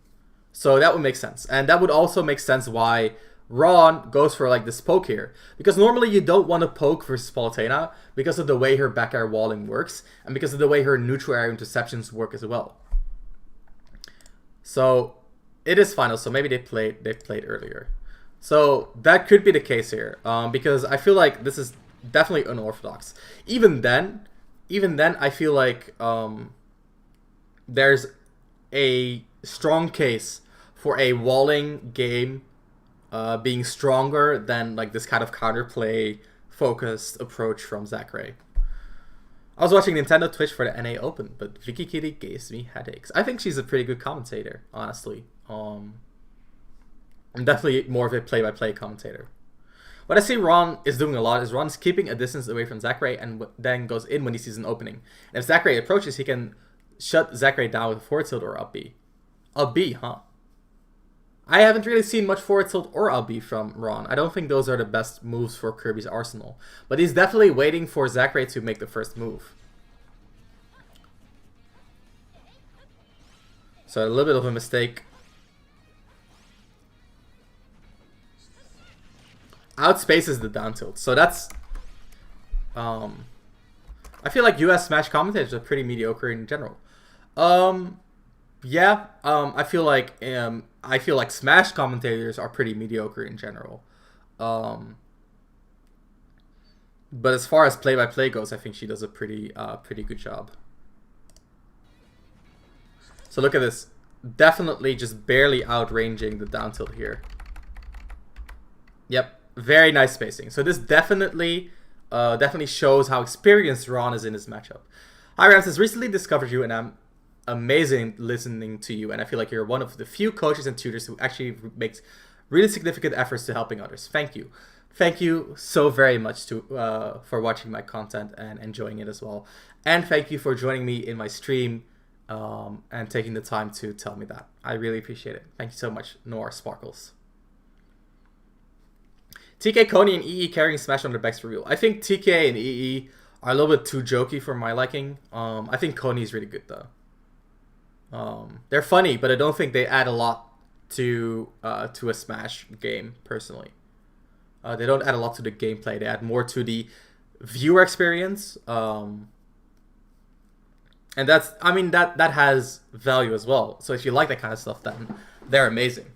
So that would make sense. And that would also make sense why Ron goes for like this poke here. Because normally you don't want to poke versus Palutena because of the way her back air walling works and because of the way her neutral air interceptions work as well. So it is final, so maybe they played earlier. So that could be the case here. Because I feel like this is definitely unorthodox. Even then I feel like there's a strong case for a walling game being stronger than like this kind of counterplay focused approach from Zackray. I was watching Nintendo Twitch for the NA Open, but Vicky Kitty gives me headaches. I think she's a pretty good commentator, honestly. I'm definitely more of a play-by-play commentator. What I see Ron is doing a lot is Ron's keeping a distance away from Zackray and then goes in when he sees an opening. And if Zackray approaches, he can shut Zackray down with a forward tilt or up B. Up B, huh? I haven't really seen much forward tilt or up B from Ron. I don't think those are the best moves for Kirby's arsenal. But he's definitely waiting for Zackray to make the first move. So a little bit of a mistake. Outspaces the down tilt. So that's... I feel like US Smash commentators are pretty mediocre in general. Yeah, I feel like Smash commentators are pretty mediocre in general. But as far as play-by-play goes, I think she does a pretty good job. So look at this, definitely just barely outranging the down tilt here. Yep, very nice spacing. So this definitely shows how experienced Ron is in this matchup. Hi Ramses, recently discovered you and I'm amazing listening to you, and I feel like you're one of the few coaches and tutors who actually makes really significant efforts to helping others. Thank you. Thank you so very much for watching my content and enjoying it as well. And thank you for joining me in my stream and taking the time to tell me that. I really appreciate it. Thank you so much, Noir Sparkles. TK, Coney, and EE carrying Smash on their backs for real. I think TK and EE are a little bit too jokey for my liking. I think Coney is really good though. They're funny, but I don't think they add a lot to a Smash game personally. They don't add a lot to the gameplay. They add more to the viewer experience. And that's, I mean, that has value as well. So if you like that kind of stuff, then they're amazing.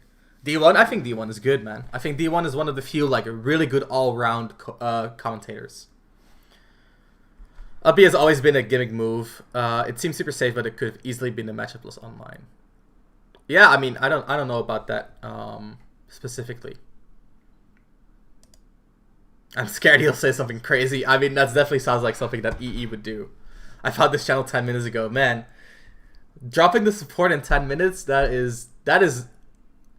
D1, I think D1 is good, man. I think D1 is one of the few like really good all-round commentators. Up B has always been a gimmick move. It seems super safe, but it could have easily been a matchup plus online. Yeah, I mean, I don't know about that specifically. I'm scared he'll say something crazy. I mean, that definitely sounds like something that EE would do. I found this channel 10 minutes ago. Man, dropping the support in 10 minutes, that is that is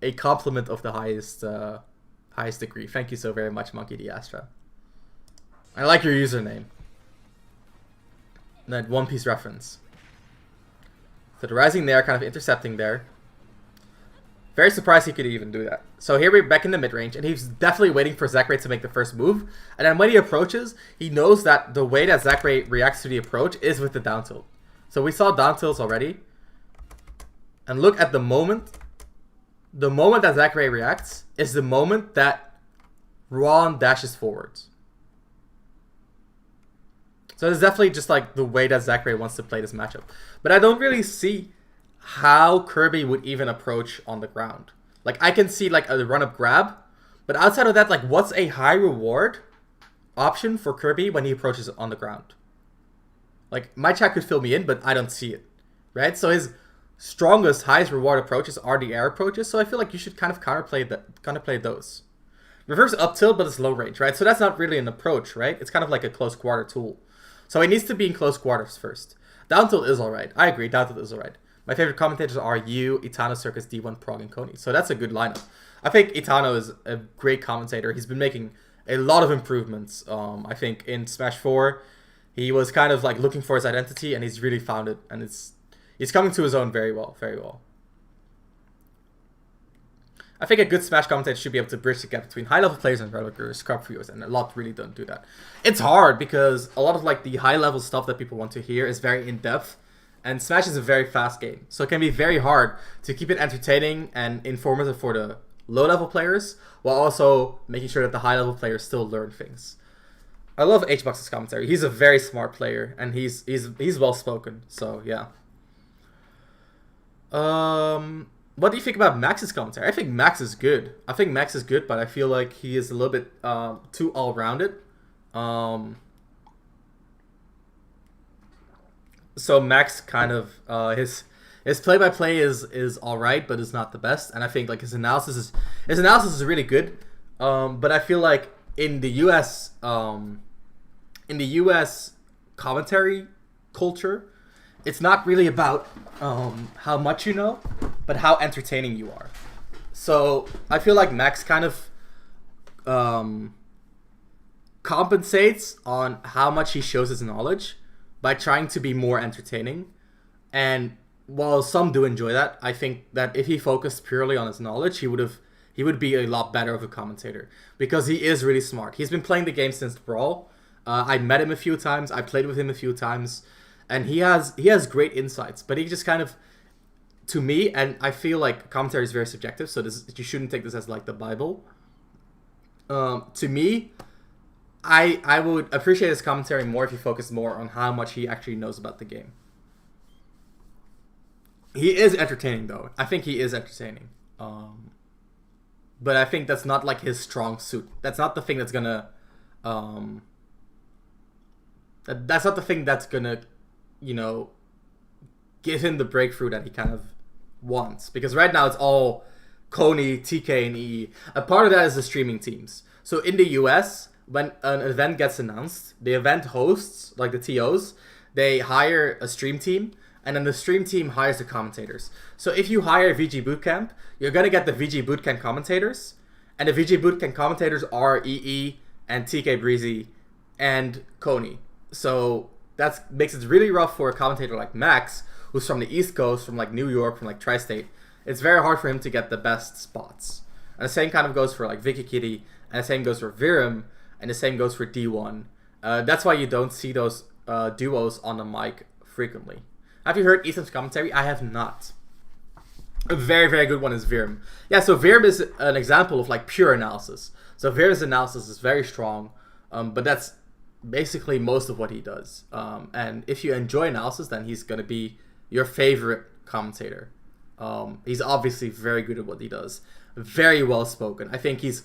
a compliment of the highest degree. Thank you so very much, Monkey D Astra. I like your username. That One Piece reference. So the rising there, kind of intercepting there. Very surprised he could even do that. So here we're back in the mid-range, and he's definitely waiting for Zackray to make the first move. And then when he approaches, he knows that the way that Zackray reacts to the approach is with the down tilt. So we saw down tilts already. And look at the moment. The moment that Zackray reacts is the moment that Ron dashes forwards. So it's definitely just like the way that Zackray wants to play this matchup. But I don't really see how Kirby would even approach on the ground. Like, I can see like a run-up grab, but outside of that, like, what's a high reward option for Kirby when he approaches on the ground? Like, my chat could fill me in, but I don't see it, right? So his strongest, highest reward approaches are the air approaches, so I feel like you should kind of counterplay those. Reverse up tilt, but it's low range, right? So that's not really an approach, right? It's kind of like a close quarter tool. So he needs to be in close quarters first. Down tilt is alright. I agree, down tilt is alright. My favorite commentators are you, Itano, Circus, D1, Prog, and Coney. So that's a good lineup. I think Itano is a great commentator. He's been making a lot of improvements. I think in Smash 4, he was kind of like looking for his identity, and he's really found it. And he's coming to his own very well, very well. I think a good Smash commentator should be able to bridge the gap between high-level players and regular scrub viewers, and a lot really don't do that. It's hard because a lot of like the high-level stuff that people want to hear is very in-depth, and Smash is a very fast game, so it can be very hard to keep it entertaining and informative for the low-level players, while also making sure that the high-level players still learn things. I love HBox's commentary. He's a very smart player, and he's well-spoken, so yeah. What do you think about Max's commentary? I think Max is good. But I feel like he is a little bit too all-rounded. So Max kind of his play-by-play is all right, but is not the best. And I think like his analysis is really good. But I feel like in the US commentary culture, it's not really about how much you know, but how entertaining you are. So I feel like Max kind of compensates on how much he shows his knowledge by trying to be more entertaining. And while some do enjoy that, I think that if he focused purely on his knowledge, he would be a lot better of a commentator, because he is really smart. He's been playing the game since Brawl. I met him a few times. I played with him a few times. And he has great insights, but he just kind of, to me, and I feel like commentary is very subjective, so you shouldn't take this as like the Bible. To me, I would appreciate his commentary more if he focused more on how much he actually knows about the game. He is entertaining, though. I think he is entertaining. But I think that's not like his strong suit. That's not the thing that's gonna you know, give him the breakthrough that he kind of wants. Because right now it's all Coney, TK, and EE. A part of that is the streaming teams. So in the US, when an event gets announced, the event hosts, like the TOs, they hire a stream team, and then the stream team hires the commentators. So if you hire VG Bootcamp, you're going to get the VG Bootcamp commentators, and the VG Bootcamp commentators are EE and TK Breezy and Coney. So that makes it really rough for a commentator like Max, who's from the East Coast, from like New York, from like Tri-State. It's very hard for him to get the best spots. And the same kind of goes for like Vicky Kitty, and the same goes for Virum, and the same goes for D1. That's why you don't see those duos on the mic frequently. Have you heard Ethan's commentary? I have not. A very, very good one is Virum. Yeah, so Virum is an example of like pure analysis. So Virum's analysis is very strong, but that's basically most of what he does. And if you enjoy analysis, then he's going to be your favorite commentator. He's obviously very good at what he does. Very well spoken. I think he's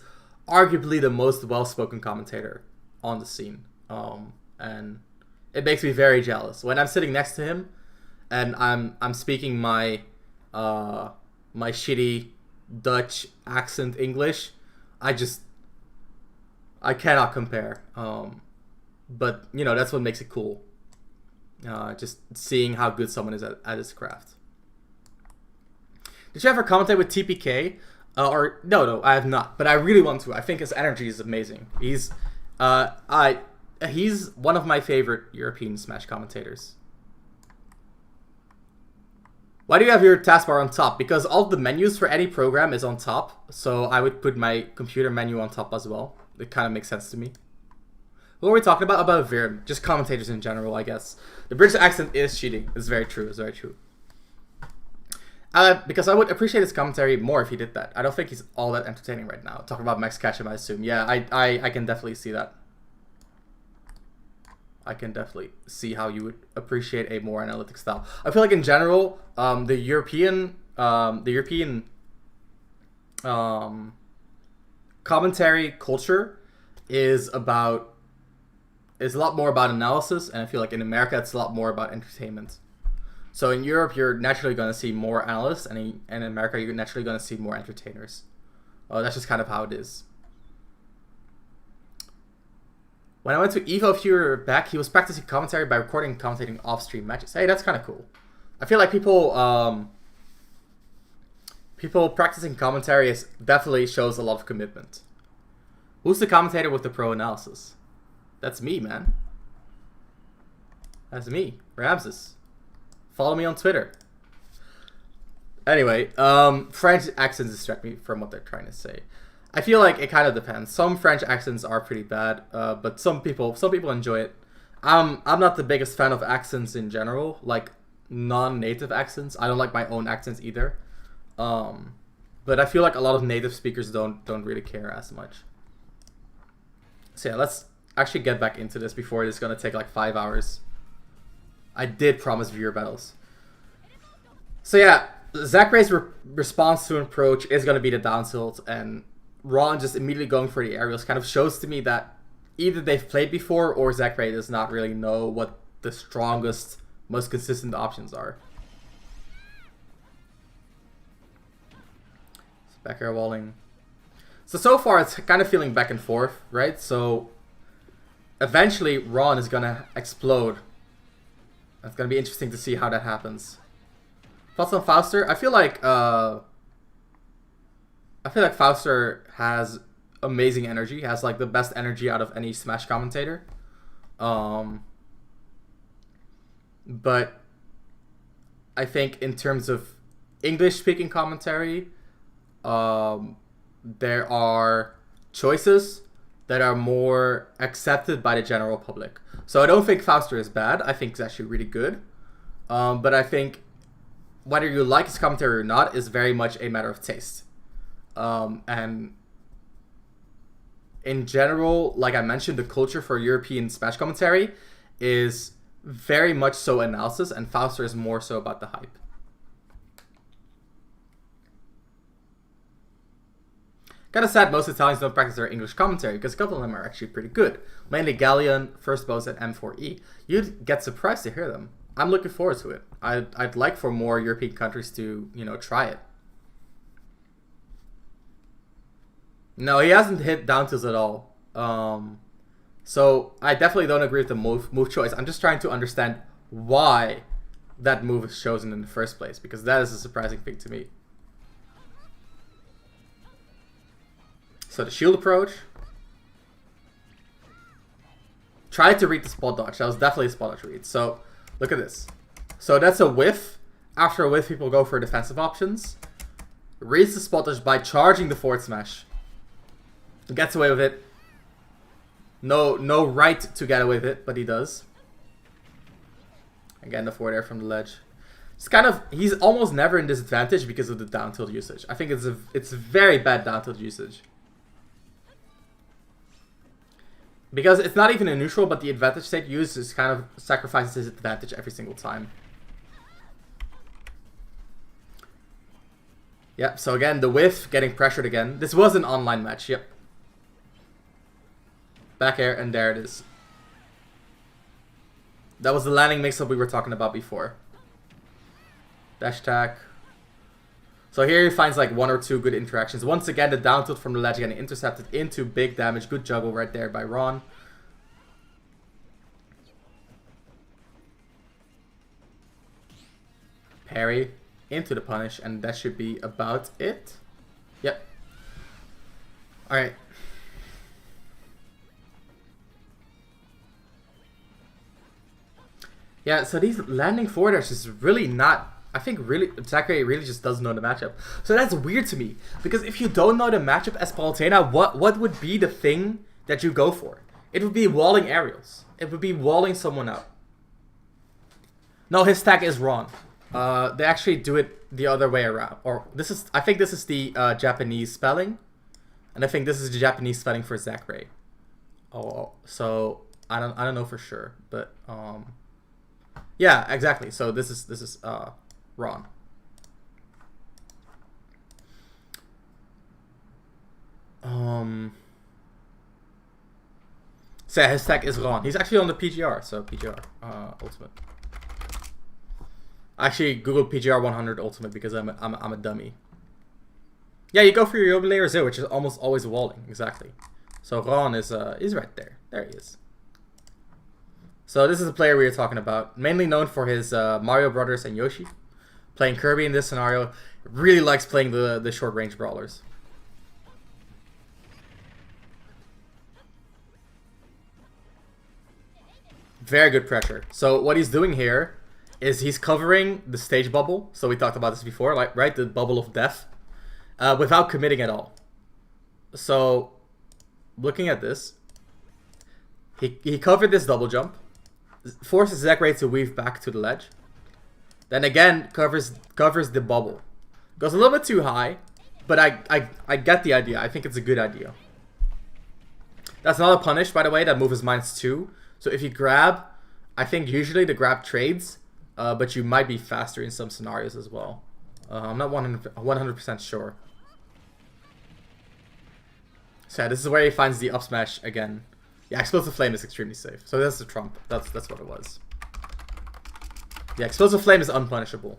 arguably the most well spoken commentator on the scene. And it makes me very jealous. When I'm sitting next to him and I'm speaking my shitty Dutch accent English, I cannot compare. But, you know, that's what makes it cool. Just seeing how good someone is at his craft. Did you ever commentate with TPK? Or no, I have not. But I really want to. I think his energy is amazing. He's one of my favorite European Smash commentators. Why do you have your taskbar on top? Because all the menus for any program is on top. So I would put my computer menu on top as well. It kind of makes sense to me. What were we talking about? About Vir, just commentators in general, I guess. The British accent is cheating. It's very true. It's very true. Because I would appreciate his commentary more if he did that. I don't think he's all that entertaining right now. Talking about Max Ketchum, I assume. Yeah, I can definitely see that. I can definitely see how you would appreciate a more analytic style. I feel like in general, the European commentary culture is a lot more about analysis, and I feel like in America it's a lot more about entertainment. So in Europe, you're naturally going to see more analysts, and in America, you're naturally going to see more entertainers. That's just kind of how it is. When I went to Evo a few years back, he was practicing commentary by recording and commentating off-stream matches. Hey, that's kind of cool. I feel like people practicing commentary definitely shows a lot of commitment. Who's the commentator with the pro analysis? That's me, man. That's me, Ramses. Follow me on Twitter. Anyway, French accents distract me from what they're trying to say. I feel like it kind of depends. Some French accents are pretty bad, but some people enjoy it. I'm not the biggest fan of accents in general, like non-native accents. I don't like my own accents either. But I feel like a lot of native speakers don't really care as much. So yeah, let's actually get back into this before it's gonna take like 5 hours. I did promise viewer battles. So yeah, Zackray's response to an approach is gonna be the down tilt, and Ron just immediately going for the aerials kind of shows to me that either they've played before or Zackray does not really know what the strongest, most consistent options are. Back air walling. So far it's kind of feeling back and forth, right? So eventually Ron is gonna explode. It's gonna be interesting to see how that happens. Thoughts on Fauster? I feel like Fauster has amazing energy. Has like the best energy out of any Smash commentator. But I think in terms of English-speaking commentary, there are choices that are more accepted by the general public. So I don't think Fauster is bad. I think it's actually really good. But I think whether you like his commentary or not is very much a matter of taste. And in general, like I mentioned, the culture for European Smash commentary is very much so analysis, and Fauster is more so about the hype. Kind of sad most Italians don't practice their English commentary, because a couple of them are actually pretty good. Mainly Galleon, First Bows, and M4E. You'd get surprised to hear them. I'm looking forward to it. I'd like for more European countries to, try it. No, he hasn't hit down tilts at all. So I definitely don't agree with the move choice. I'm just trying to understand why that move is chosen in the first place, because that is a surprising thing to me. So the shield approach. Tried to read the spot dodge. That was definitely a spot dodge read. So look at this. So that's a whiff. After a whiff, people go for defensive options. Reads the spot dodge by charging the forward smash. Gets away with it. No right to get away with it, but he does. Again, the forward air from the ledge. He's almost never in disadvantage because of the down tilt usage. I think it's very bad down tilt usage. Because it's not even a neutral, but the advantage state used is kind of sacrifices his advantage every single time. Yep, so again, the whiff, getting pressured again. This was an online match, yep. Back air, and there it is. That was the landing mix-up we were talking about before. Dash attack. So here he finds like one or two good interactions. Once again, the down tilt from the ledge getting intercepted into big damage. Good juggle right there by Ron. Parry. into the punish, and that should be about it. Yep. Alright. Yeah, so these landing forward airs is really not... I think really Zackray really just doesn't know the matchup. So that's weird to me. Because if you don't know the matchup as Palutena, what would be the thing that you go for? It would be walling aerials. It would be walling someone out. No, his stack is wrong. They actually do it the other way around. Or this is, I think this is the Japanese spelling. And I think this is the Japanese spelling for Zackray. Oh, so I don't know for sure, but yeah, exactly. So this is wrong. So his stack is wrong. He's actually on the PGR, so PGR Ultimate. I actually googled PGR 100 Ultimate because I'm a dummy. Yeah, you go for your Yoga Layer 0, which is almost always walling, exactly. So Ron is right there. There he is. So this is the player we were talking about, mainly known for his Mario Brothers and Yoshi. Playing Kirby in this scenario, really likes playing the short range brawlers. Very good pressure. So what he's doing here is he's covering the stage bubble. So we talked about this before, like right, the bubble of death, without committing at all. So looking at this, he covered this double jump, forces Zackray to weave back to the ledge, then again covers the bubble. Goes a little bit too high, but I get the idea. I think it's a good idea. That's not a punish, by the way. That move is -2. So if you grab, I think usually the grab trades, but you might be faster in some scenarios as well. I'm not 100% sure. So yeah, this is where he finds the up smash again. Yeah, Explosive Flame is extremely safe. So that's the trump. That's what it was. Yeah, Explosive Flame is unpunishable.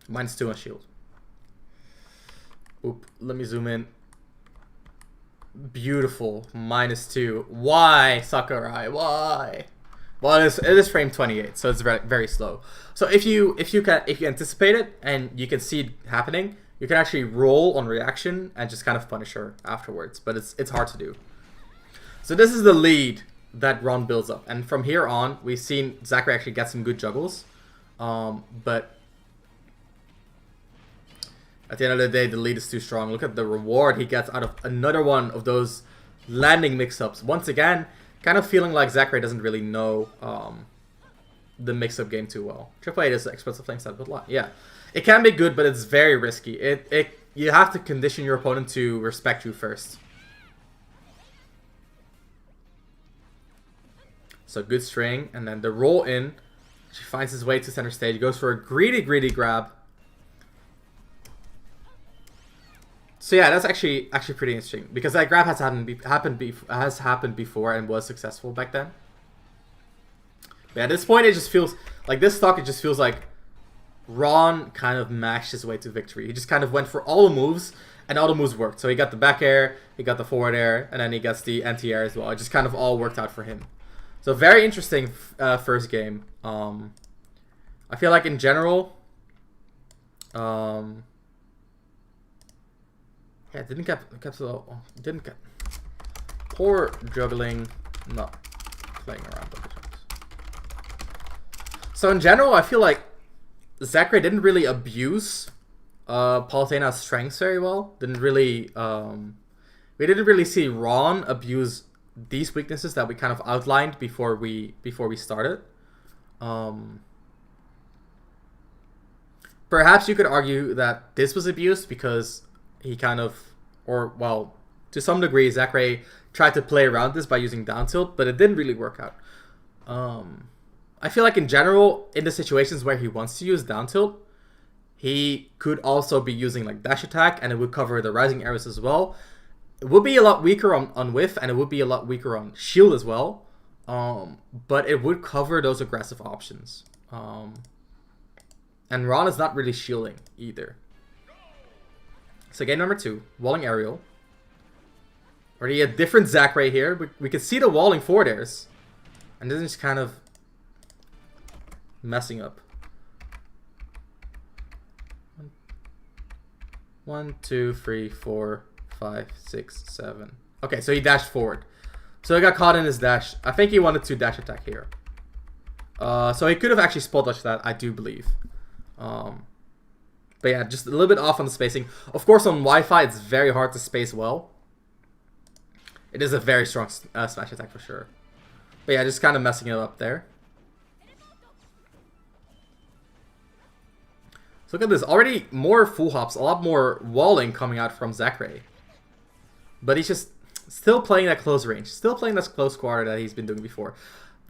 -2 on shield. Oop, let me zoom in. Beautiful. -2. Why, Zackray? Why? Well, it is frame 28, so it's very, very slow. So if you anticipate it and you can see it happening, you can actually roll on reaction and just kind of punish her afterwards. But it's hard to do. So this is the lead that Ron builds up, and from here on, we've seen Zackray actually get some good juggles, but at the end of the day, the lead is too strong. Look at the reward he gets out of another one of those landing mix-ups. Once again, kind of feeling like Zackray doesn't really know the mix-up game too well. Triple 8 is an expensive flame set, but yeah, it can be good, but it's very risky. You have to condition your opponent to respect you first. So good string, and then the roll in. She finds his way to center stage. Goes for a greedy grab. So yeah, that's actually pretty interesting because that grab has happened before and was successful back then. But at this point, it just feels like this stock. It just feels like Ron kind of mashed his way to victory. He just kind of went for all the moves, and all the moves worked. So he got the back air, he got the forward air, and then he gets the anti-air as well. It just kind of all worked out for him. So very interesting first game. I feel like in general, yeah, didn't get poor juggling, not playing around with the jumps. So in general, I feel like Zackray didn't really abuse Palutena's strengths very well. Didn't really we didn't really see Ron abuse these weaknesses that we kind of outlined before we started. Perhaps you could argue that this was abused because he kind of, or well, to some degree, Zackray tried to play around this by using down tilt, but it didn't really work out. I feel like in general, in the situations where he wants to use down tilt, he could also be using like dash attack, and it would cover the rising arrows as well. It would be a lot weaker on whiff, and it would be a lot weaker on shield as well. But it would cover those aggressive options. And Ron is not really shielding either. So game number 2, walling aerial. Already a different Zackray here. We can see the walling forward airs. And then just kind of Messing up. 1, 2, 3, 4, 5, 6, 7. Okay, so he dashed forward. So he got caught in his dash. I think he wanted to dash attack here. So he could have actually spot dodged that, I do believe. But yeah, just a little bit off on the spacing. Of course, on Wi-Fi, it's very hard to space well. It is a very strong smash attack for sure. But yeah, just kind of messing it up there. So look at this. Already more full hops, a lot more walling coming out from Zackray. But he's just still playing that close range. Still playing that close quarter that he's been doing before.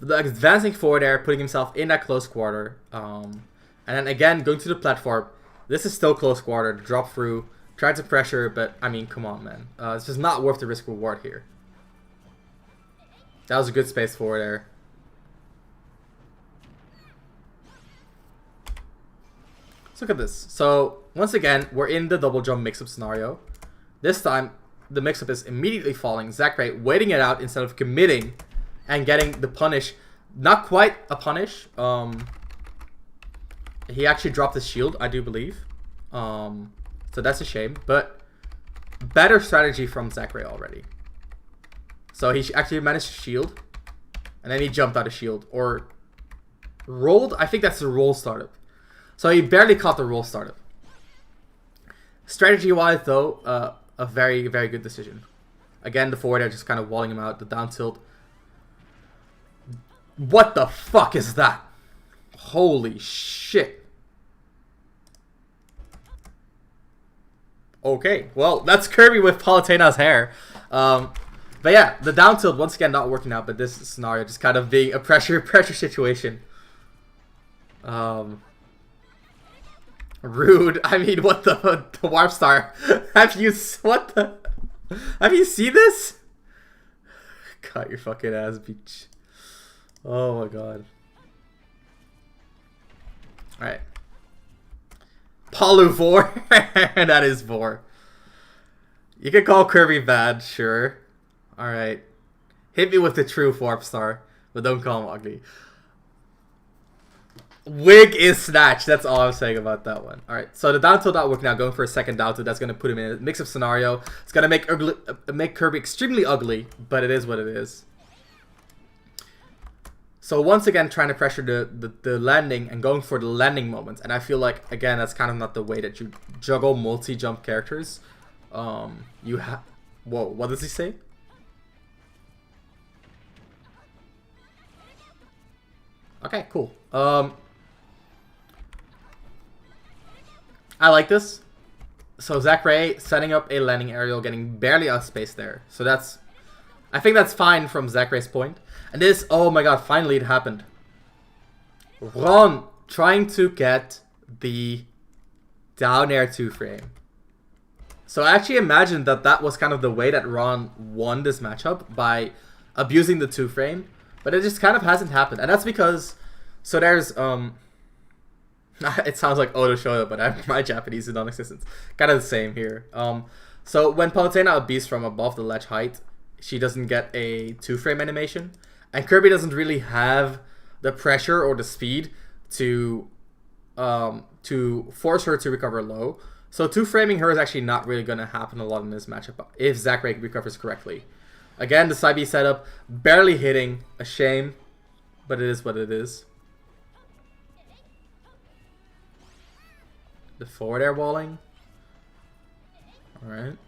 Advancing forward there, putting himself in that close quarter. And then again, going to the platform. This is still close quarter. Drop through. Tried to pressure, but I mean, come on, man. It's just not worth the risk reward here. That was a good space forward there. Let's look at this. So, once again, we're in the double jump mix-up scenario. This time, the mix-up is immediately falling. Zackray waiting it out instead of committing and getting the punish. Not quite a punish. He actually dropped his shield, I do believe. So that's a shame. But better strategy from Zackray already. So he actually managed to shield. And then he jumped out of shield. Or rolled. I think that's the roll startup. So he barely caught the roll startup. Strategy-wise, though, a very, very good decision. Again, the forward air just kind of walling him out. The down tilt. What the fuck is that? Holy shit. Okay, well, that's Kirby with Palutena's hair. But yeah, the down tilt, once again, not working out, but this scenario just kind of being a pressure situation. Rude. I mean, what the Warp Star? Have you seen this? Cut your fucking ass, bitch. Oh my god. Alright. Palu 4. That is 4. You can call Kirby bad, sure. Alright. Hit me with the true Warp Star, but don't call him ugly. Wig is snatched. That's all I'm saying about that one. Alright, so the down tilt not working out. Going for a second down tilt. That's going to put him in a mix-up scenario. It's going to make Kirby extremely ugly, but it is what it is. So once again, trying to pressure the landing and going for the landing moments. And I feel like, again, that's kind of not the way that you juggle multi-jump characters. You have... Whoa, what does he say? Okay, cool. I like this. So Zackray setting up a landing aerial, getting barely outspaced there. So that's... I think that's fine from Zackray's point. And this, oh my god, finally it happened. Ron trying to get the down air 2-frame. So I actually imagined that that was kind of the way that Ron won this matchup, by abusing the 2-frame. But it just kind of hasn't happened. And that's because, so there's, it sounds like Odo showed up, but my Japanese is non-existent. Kind of the same here. So when Palutena abuses from above the ledge height, she doesn't get a 2-frame animation. And Kirby doesn't really have the pressure or the speed to force her to recover low. So 2-framing her is actually not really going to happen a lot in this matchup if Zackray recovers correctly. Again, the side B setup, barely hitting, a shame, but it is what it is. The forward air walling. Alright.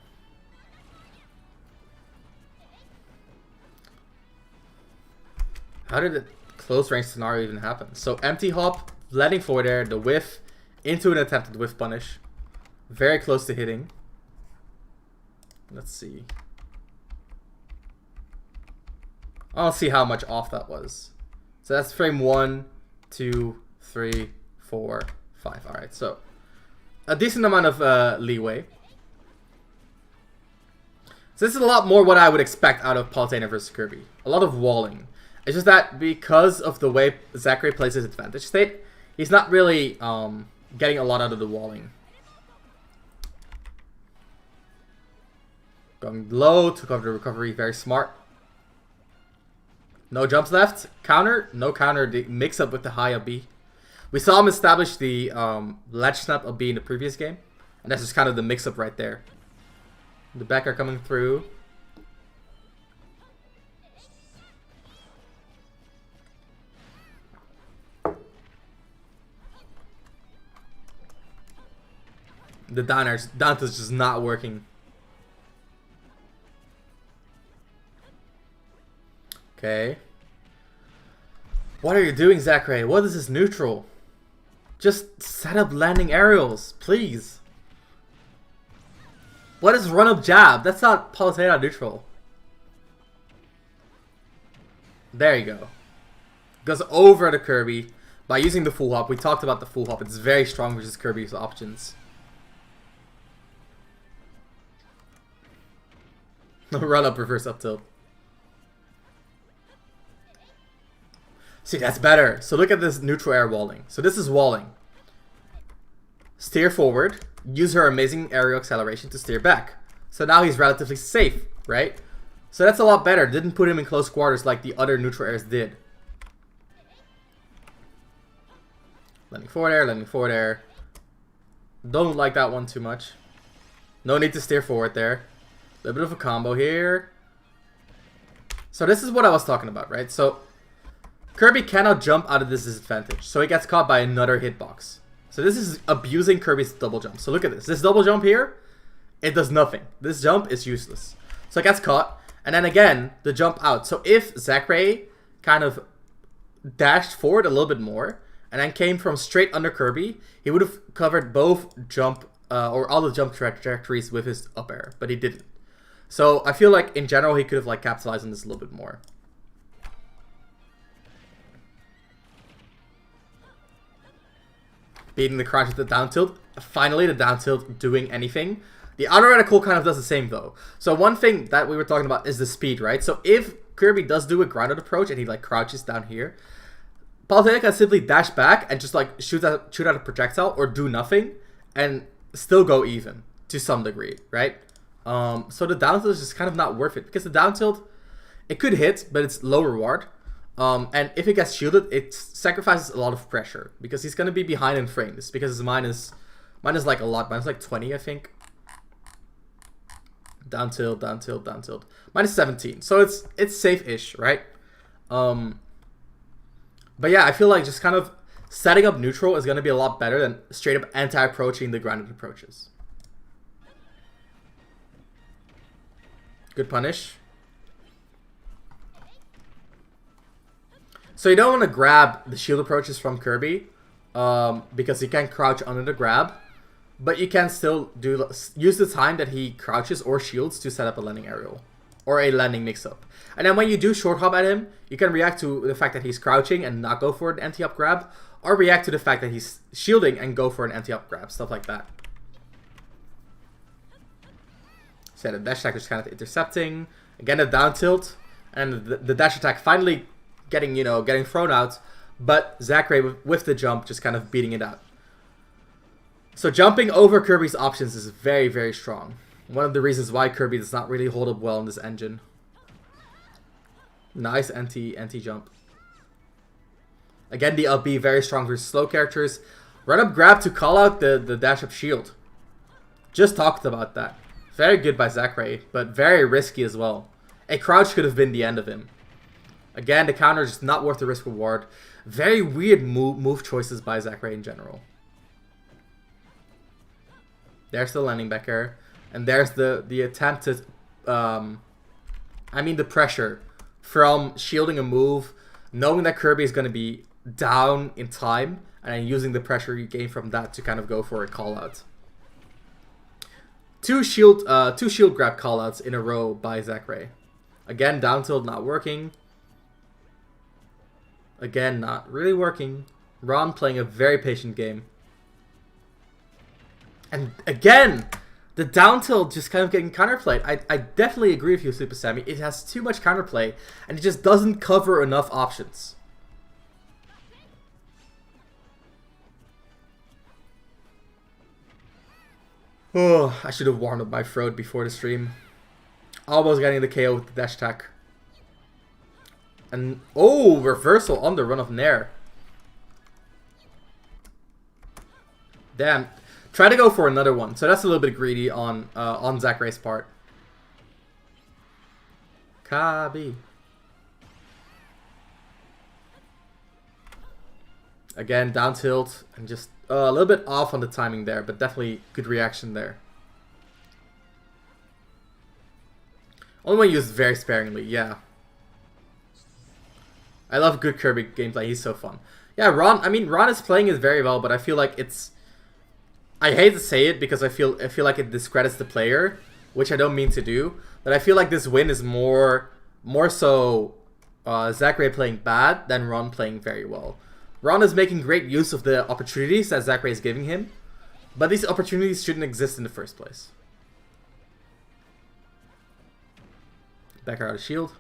How did the close range scenario even happen? So empty hop, landing forward air, the whiff, into an attempted whiff punish. Very close to hitting. Let's see. I'll see how much off that was. So that's frame 1, 2, 3, 4, 5. Alright, so a decent amount of leeway. So this is a lot more what I would expect out of Palutena versus Kirby. A lot of walling. It's just that because of the way Zackray plays his advantage state, he's not really getting a lot out of the walling. Going low to cover the recovery, very smart. No jumps left. Counter, no counter. The mix up with the high up B. We saw him establish the ledge snap of B in the previous game. And that's just kind of the mix-up right there. The back are coming through. The down tilt's just not working. Okay. What are you doing, Zackray? What is this neutral? Just set up landing aerials, please. What is run up jab? That's not Palisade neutral. There you go. Goes over the Kirby by using the full hop. We talked about the full hop. It's very strong versus Kirby's options. Run up, reverse up tilt. See, that's better. So look at this neutral air walling. So this is walling. Steer forward. Use her amazing aerial acceleration to steer back. So now he's relatively safe, right? So that's a lot better. Didn't put him in close quarters like the other neutral airs did. Landing forward air, landing forward air. Don't like that one too much. No need to steer forward there. A little bit of a combo here. So this is what I was talking about, right? So Kirby cannot jump out of this disadvantage. So he gets caught by another hitbox. So this is abusing Kirby's double jump. So look at this. This double jump here, it does nothing. This jump is useless. So it gets caught. And then again, the jump out. So if Zackray kind of dashed forward a little bit more and then came from straight under Kirby, he would have covered both jump or all the jump trajectories with his up air. But he didn't. So I feel like in general he could have like capitalized on this a little bit more. Beating the crouch with the down tilt. Finally the down tilt doing anything. The auto reticle kind of does the same though. So one thing that we were talking about is the speed, right? So if Kirby does do a grounded approach and he like crouches down here, Palisade can simply dash back and just like shoot out a projectile or do nothing and still go even to some degree, right? So the down tilt is just kind of not worth it because the down tilt, it could hit, but it's low reward. And if it gets shielded, it sacrifices a lot of pressure because he's going to be behind in frames because his mine is like a lot. Mine's like 20, I think. Down tilt, down tilt, down tilt. Mine is 17. So it's safe-ish, right? But yeah, I feel like just kind of setting up neutral is going to be a lot better than straight up anti-approaching the grounded approaches. Good punish. So you don't want to grab the shield approaches from Kirby because he can crouch under the grab, but you can still use the time that he crouches or shields to set up a landing aerial or a landing mix-up. And then when you do short hop at him, you can react to the fact that he's crouching and not go for an anti-up grab, or react to the fact that he's shielding and go for an anti-up grab, stuff like that. So the dash attack is kind of intercepting. Again, a down tilt, and the dash attack finally getting thrown out, but Zackray with the jump just kind of beating it out. So jumping over Kirby's options is very, very strong. One of the reasons why Kirby does not really hold up well in this engine. Nice anti-jump. Again, the up B very strong versus slow characters. Run up grab to call out the dash up shield. Just talked about that. Very good by Zackray, but very risky as well. A crouch could have been the end of him. Again, the counter is just not worth the risk reward. Very weird move choices by Zackray in general. There's the landing back air. And there's the attempted, the pressure from shielding a move, knowing that Kirby is going to be down in time, and then using the pressure you gain from that to kind of go for a call out. Two shield grab callouts in a row by Zackray. Again, down tilt not working. Again, not really working. Ron playing a very patient game. And again, the down tilt just kind of getting counterplayed. I definitely agree with you, Super Sammy. It has too much counterplay, and it just doesn't cover enough options. Oh, I should have warmed up my throat before the stream. Almost getting the KO with the dash attack. And, oh, reversal on the run of Nair. Damn. Try to go for another one. So that's a little bit greedy on Zackray's part. Kirby. Again, down tilt and just a little bit off on the timing there, but definitely good reaction there. Only one used very sparingly, yeah. I love good Kirby gameplay. He's so fun. Yeah, Ron. I mean, Ron is playing it very well, but I feel like it's. I hate to say it because I feel like it discredits the player, which I don't mean to do. But I feel like this win is more so Zackray playing bad than Ron playing very well. Ron is making great use of the opportunities that Zackray is giving him, but these opportunities shouldn't exist in the first place. Back air out of shield.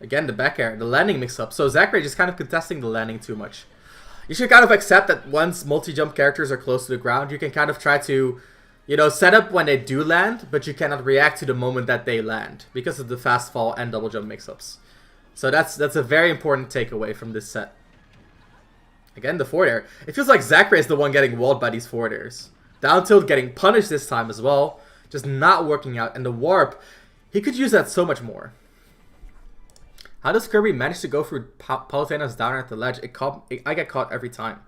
Again, the back air, the landing mix-up. So Zackray just kind of contesting the landing too much. You should kind of accept that once multi-jump characters are close to the ground, you can kind of try to, you know, set up when they do land, but you cannot react to the moment that they land because of the fast fall and double jump mix-ups. So that's a very important takeaway from this set. Again, the forward air. It feels like Zackray is the one getting walled by these forward airs. Down tilt getting punished this time as well. Just not working out. And the warp, he could use that so much more. How does Kirby manage to go through Palutena's down at the ledge? I get caught every time.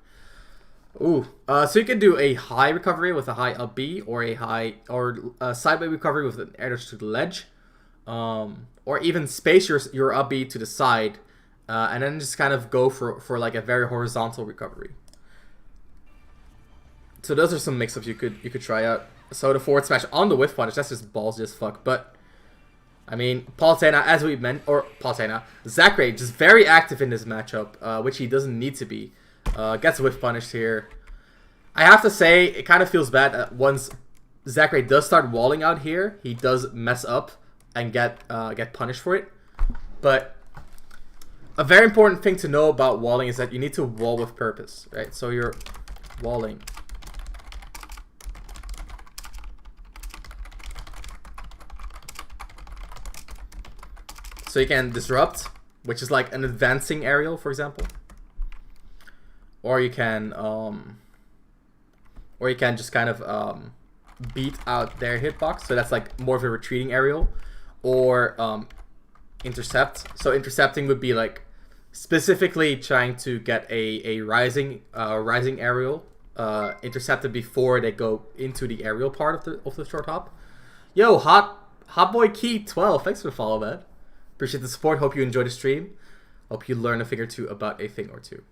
Ooh. So you can do a high recovery with a high up B, or a sideway recovery with an air dash to the ledge. Or even space your up B to the side, and then just kind of go for like a very horizontal recovery. So those are some mix-ups you could try out. So the forward smash on the whiff punish, that's just balls as fuck. But I mean, Palutena, as we meant, or Palutena, Zackray just very active in this matchup, which he doesn't need to be. Gets whiff punished here. I have to say, it kind of feels bad that once Zackray does start walling out here, he does mess up and get punished for it. But a very important thing to know about walling is that you need to wall with purpose, right? So you're walling. So you can disrupt, which is like an advancing aerial, for example. Or you can just kind of beat out their hitbox. So that's like more of a retreating aerial. Or intercept. So intercepting would be like specifically trying to get a rising aerial intercepted before they go into the aerial part of the short hop. Yo, hot boy key 12. Thanks for the follow, man. Appreciate the support. Hope you enjoy the stream. Hope you learn a thing or two about a thing or two.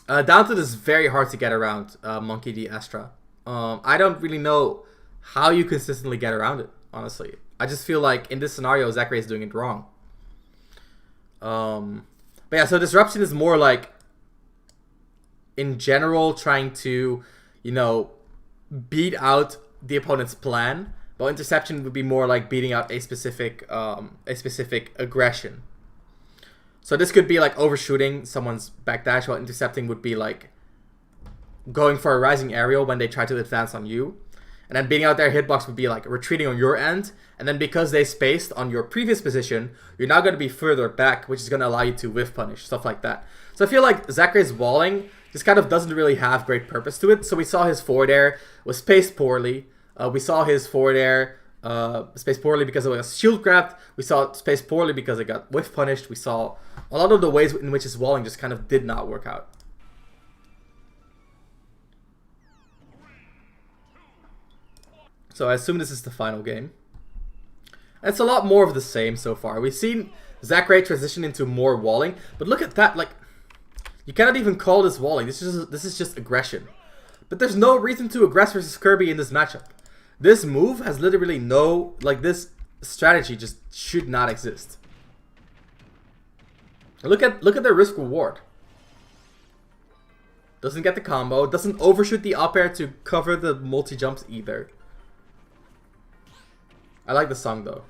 Down to this is very hard to get around Monkey D. Astra. I don't really know how you consistently get around it, honestly. I just feel like in this scenario, Zackray is doing it wrong. But yeah, so disruption is more like, in general, trying to, you know, beat out the opponent's plan. But interception would be more like beating out a specific aggression. So this could be like overshooting someone's backdash, while intercepting would be like going for a rising aerial when they try to advance on you. And then beating out their hitbox would be like retreating on your end. And then because they spaced on your previous position, you're now going to be further back, which is going to allow you to whiff punish, stuff like that. So I feel like Zackray's walling just kind of doesn't really have great purpose to it. So we saw his forward air was spaced poorly. We saw his forward air spaced poorly because it was shield grabbed. We saw it spaced poorly because it got whiff punished. We saw a lot of the ways in which his walling just kind of did not work out. So I assume this is the final game. And it's a lot more of the same so far. We've seen Zackray transition into more walling, but look at that, like, you cannot even call this walling. This is just aggression. But there's no reason to aggress versus Kirby in this matchup. This move has literally no, like, this strategy just should not exist. Look at the risk reward. Doesn't get the combo, doesn't overshoot the up air to cover the multi jumps either. I like the song though.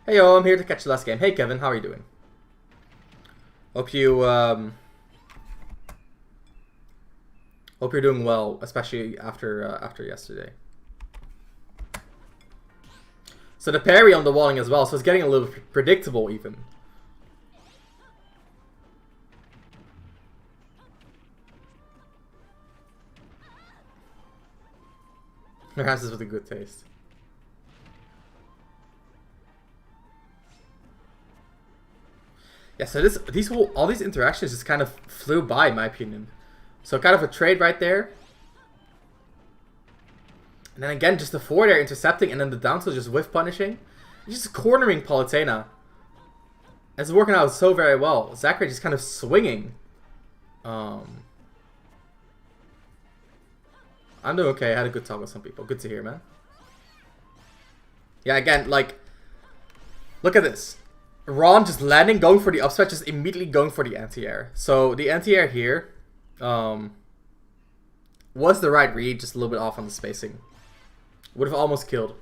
Hey yo, I'm here to catch the last game. Hey Kevin, how are you doing? Hope you're doing well, especially after yesterday. So the parry on the walling as well, so it's getting a little predictable even. Ramses with a good taste. Yeah, so all these interactions just kind of flew by, in my opinion. So kind of a trade right there. And then again, just the forward air intercepting, and then the down tilt just whiff punishing. Just cornering Palutena. It's working out so very well. Zackray just kind of swinging. I'm doing okay. I had a good talk with some people. Good to hear, man. Yeah, again, like, look at this. Ron just landing, going for the up smash, just immediately going for the anti-air. So the anti-air here was the right read, just a little bit off on the spacing. Would have almost killed.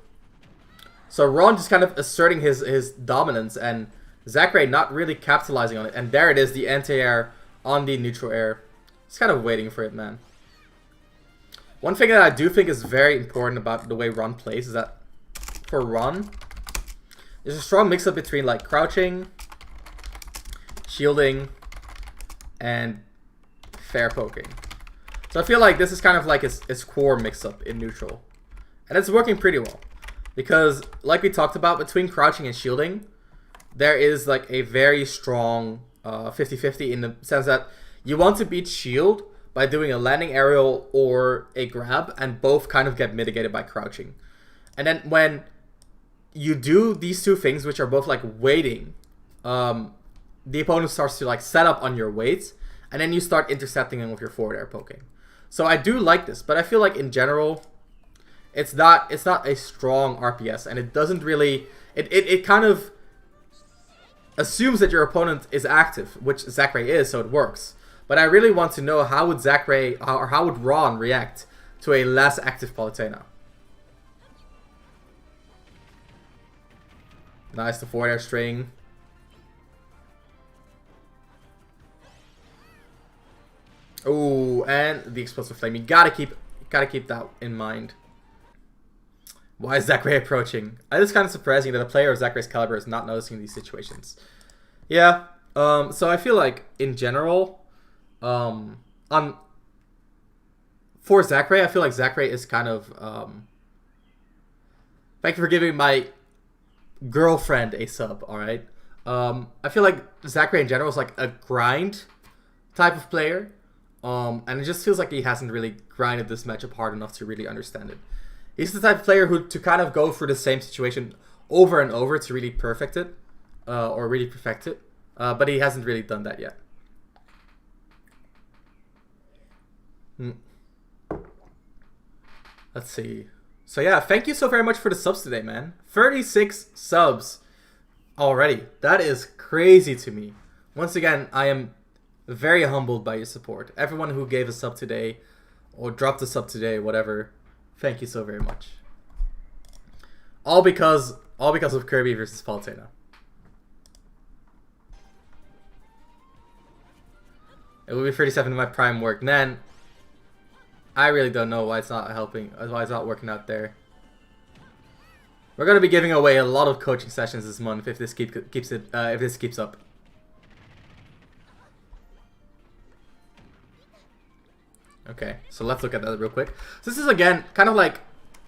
So Ron just kind of asserting his dominance, and Zackray not really capitalizing on it. And there it is, the anti-air on the neutral air. Just kind of waiting for it, man. One thing that I do think is very important about the way Ron plays is that for Ron, there's a strong mix-up between like crouching, shielding, and fair poking. So I feel like this is kind of like his core mix-up in neutral. And it's working pretty well. Because, like we talked about, between crouching and shielding, there is like a very strong 50-50 in the sense that you want to beat shield by doing a landing aerial or a grab, and both kind of get mitigated by crouching. And then when you do these two things, which are both like waiting, the opponent starts to like set up on your weights, and then you start intercepting him with your forward air poking. So I do like this, but I feel like in general, it's not a strong RPS, and it doesn't really, it kind of assumes that your opponent is active, which Zackray is, so it works. But I really want to know how would Zackray, or how would Ron react to a less active Palutena. Nice, the forward air string. Oh, and the explosive flame. You gotta keep that in mind. Why is Zackray approaching? It is kind of surprising that a player of Zackray's caliber is not noticing these situations. Yeah. So I feel like in general, for Zackray, I feel like Zackray is kind of thank you for giving my girlfriend a sub, alright? I feel like Zackray in general is like a grind type of player. And it just feels like he hasn't really grinded this matchup hard enough to really understand it. He's the type of player who to kind of go through the same situation over and over to really perfect it, or really perfect it. But he hasn't really done that yet. Let's see. So yeah, thank you so very much for the subs today, man. 36 subs already. That is crazy to me. Once again, I am very humbled by your support. Everyone who gave a sub today, or dropped a sub today, whatever, thank you so very much. All because of Kirby versus Palutena. It will be 37 in my prime work. Man, I really don't know why it's not helping, why it's not working out there. We're gonna be giving away a lot of coaching sessions this month if this keeps up. Okay, so let's look at that real quick. So this is again kind of like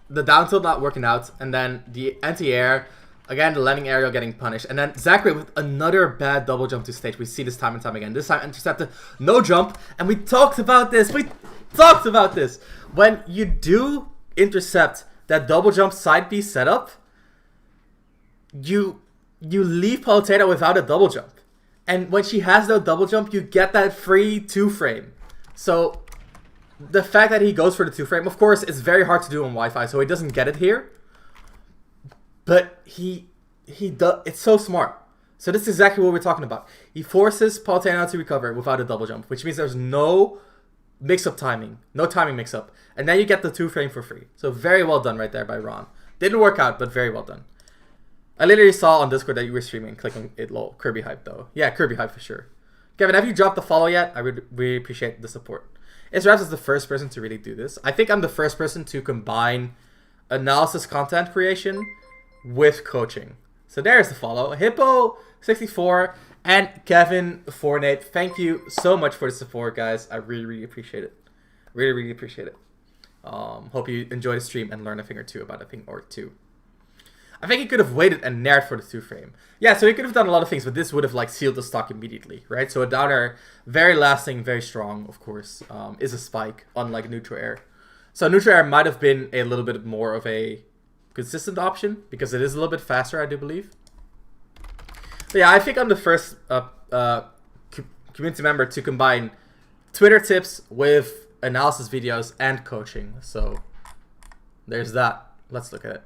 the down tilt not working out, and then the anti-air, again the landing aerial getting punished, and then Zackray with another bad double jump to stage. We see this time and time again. This time intercepted, no jump, and we talked about this. When you do intercept that double jump side piece setup, you leave Palutena without a double jump, and when she has no double jump, you get that free 2-frame. So the fact that he goes for the 2-frame, of course, it's very hard to do on Wi-Fi, so he doesn't get it here. But he does. It's so smart. So this is exactly what we're talking about. He forces Palutena to recover without a double jump, which means there's no mix-up timing, no timing mix-up, and then you get the 2-frame for free. So very well done right there by Ron. Didn't work out, but very well done. I literally saw on Discord that you were streaming. Click on it, lol. Kirby hype though. Yeah, Kirby hype for sure. Kevin, have you dropped the follow yet? I would really appreciate the support. Is Ramses the first person to really do this? I think I'm the first person to combine analysis content creation with coaching. So there's the follow. Hippo64 and Kevin Fornate. Thank you so much for the support, guys. I really, really appreciate it. Really, really appreciate it. Hope you enjoy the stream and learn a thing or two about a thing or two. I think he could have waited and nared for the 2-frame. Yeah, so he could have done a lot of things, but this would have like sealed the stock immediately, right? So a down air, very lasting, very strong, of course, is a spike, unlike neutral air. So neutral air might have been a little bit more of a consistent option, because it is a little bit faster, I do believe. But yeah, I think I'm the first community member to combine Twitter tips with analysis videos and coaching. So there's that. Let's look at it.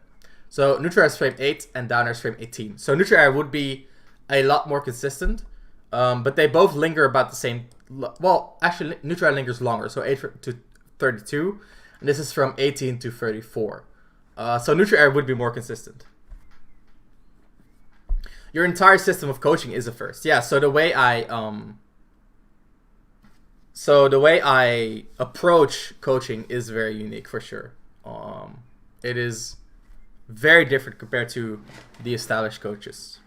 So neutral air is frame 8 and down air is frame 18. So neutral air would be a lot more consistent, but they both linger about the same. Well, actually, neutral air lingers longer, so 8 to 32, and this is from 18 to 34. So neutral air would be more consistent. Your entire system of coaching is a first. Yeah, so the way I approach coaching is very unique for sure. It is very different compared to the established coaches.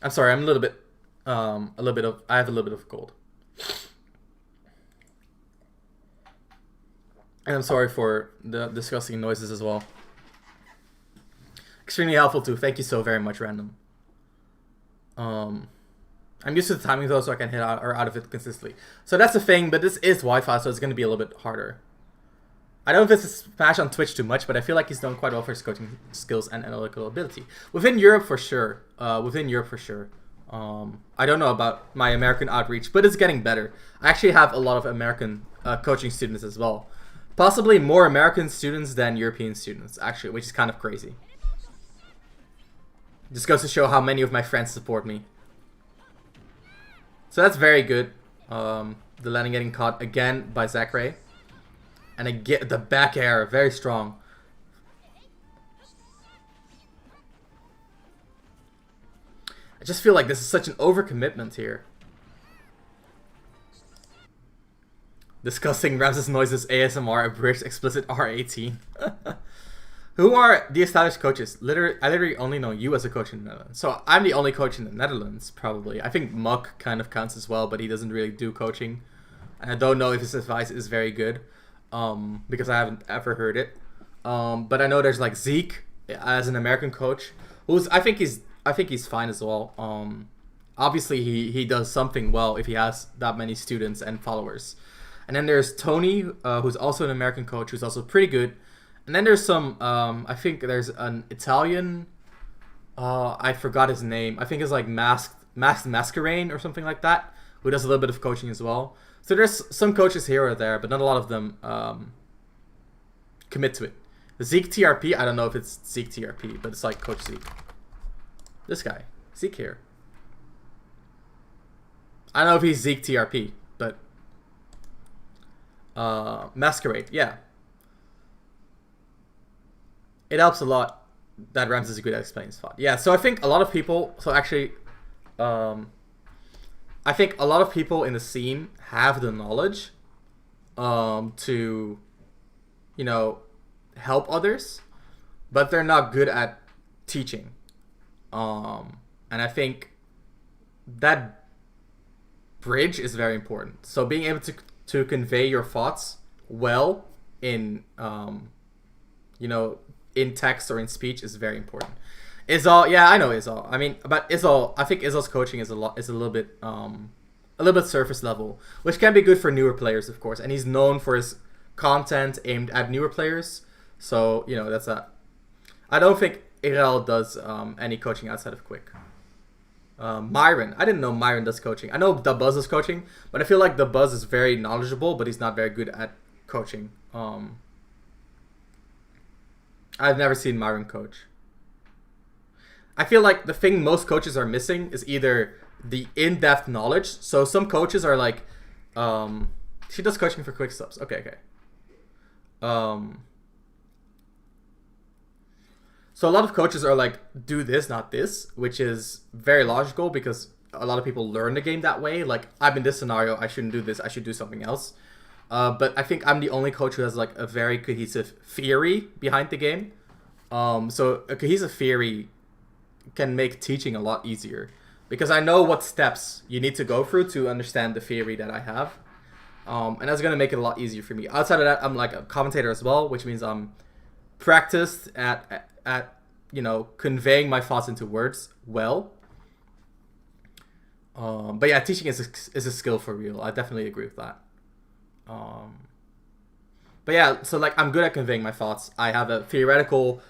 I'm sorry, I'm I have a little bit of cold. And I'm sorry for the disgusting noises as well. Extremely helpful too. Thank you so very much, Random. I'm used to the timing though, so I can hit out of it consistently. So that's the thing, but this is Wi-Fi, so it's going to be a little bit harder. I don't know if this is Smash on Twitch too much, but I feel like he's done quite well for his coaching skills and analytical ability. Within Europe for sure. I don't know about my American outreach, but it's getting better. I actually have a lot of American coaching students as well. Possibly more American students than European students, actually, which is kind of crazy. Just goes to show how many of my friends support me. So that's very good. The landing getting caught again by Zackray. And again, the back air, very strong. I just feel like this is such an overcommitment here. Discussing Ramses noises, ASMR, abridged, explicit R18. Who are the established coaches? I literally only know you as a coach in the Netherlands. So I'm the only coach in the Netherlands, probably. I think Muck kind of counts as well, but he doesn't really do coaching. And I don't know if his advice is very good, because I haven't ever heard it. But I know there's like Zeke as an American coach, who's I think he's fine as well. Obviously he does something well if he has that many students and followers. And then there's Tony, who's also an American coach, who's also pretty good. And then there's some, I think there's an Italian, I forgot his name. I think it's like Masked Masquerade or something like that, who does a little bit of coaching as well. So there's some coaches here or there, but not a lot of them commit to it. Zeke TRP, I don't know if it's Zeke TRP, but it's like Coach Zeke. This guy, Zeke here. I don't know if he's Zeke TRP, but Masquerade, yeah. It helps a lot that Ramses is good at explaining spot. Yeah, so I think a lot of people, I think a lot of people in the scene have the knowledge to, help others, but they're not good at teaching. And I think that bridge is very important. So being able to convey your thoughts well in, in text or in speech is very important. Izal, yeah, I know Izal. I mean, but Izal, I think Izal's coaching is a little bit surface level, which can be good for newer players, of course. And he's known for his content aimed at newer players, so that's that. I don't think Irel does any coaching outside of Quick. Myron, I didn't know Myron does coaching. I know The Buzz is coaching, but I feel like The Buzz is very knowledgeable, but he's not very good at coaching. I've never seen Myron coach. I feel like the thing most coaches are missing is either the in-depth knowledge. So some coaches are like, she does coaching for quick subs. Okay. So a lot of coaches are like, do this, not this, which is very logical because a lot of people learn the game that way. Like, I'm in this scenario, I shouldn't do this, I should do something else. But I think I'm the only coach who has like a very cohesive theory behind the game. So a cohesive theory can make teaching a lot easier because I know what steps you need to go through to understand the theory that I have. And that's gonna make it a lot easier for me. Outside of that, I'm like a commentator as well, which means I'm practiced at you know, conveying my thoughts into words well. But yeah, teaching is a skill for real. I definitely agree with that. But yeah, so like I'm good at conveying my thoughts. I have a theoretical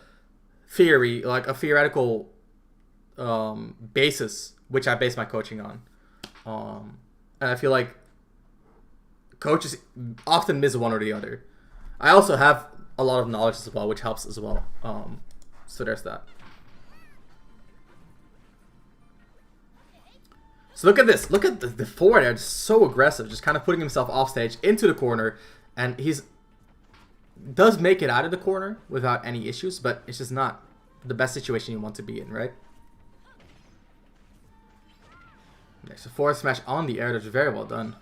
theory, like a theoretical basis, which I base my coaching on. And I feel like coaches often miss one or the other. I also have a lot of knowledge as well, which helps as well. So there's that. So look at this. Look at the forward air, just so aggressive, just kind of putting himself off stage into the corner, and does make it out of the corner without any issues, but it's just not the best situation you want to be in, right? There's a forward smash on the air. That's very well done.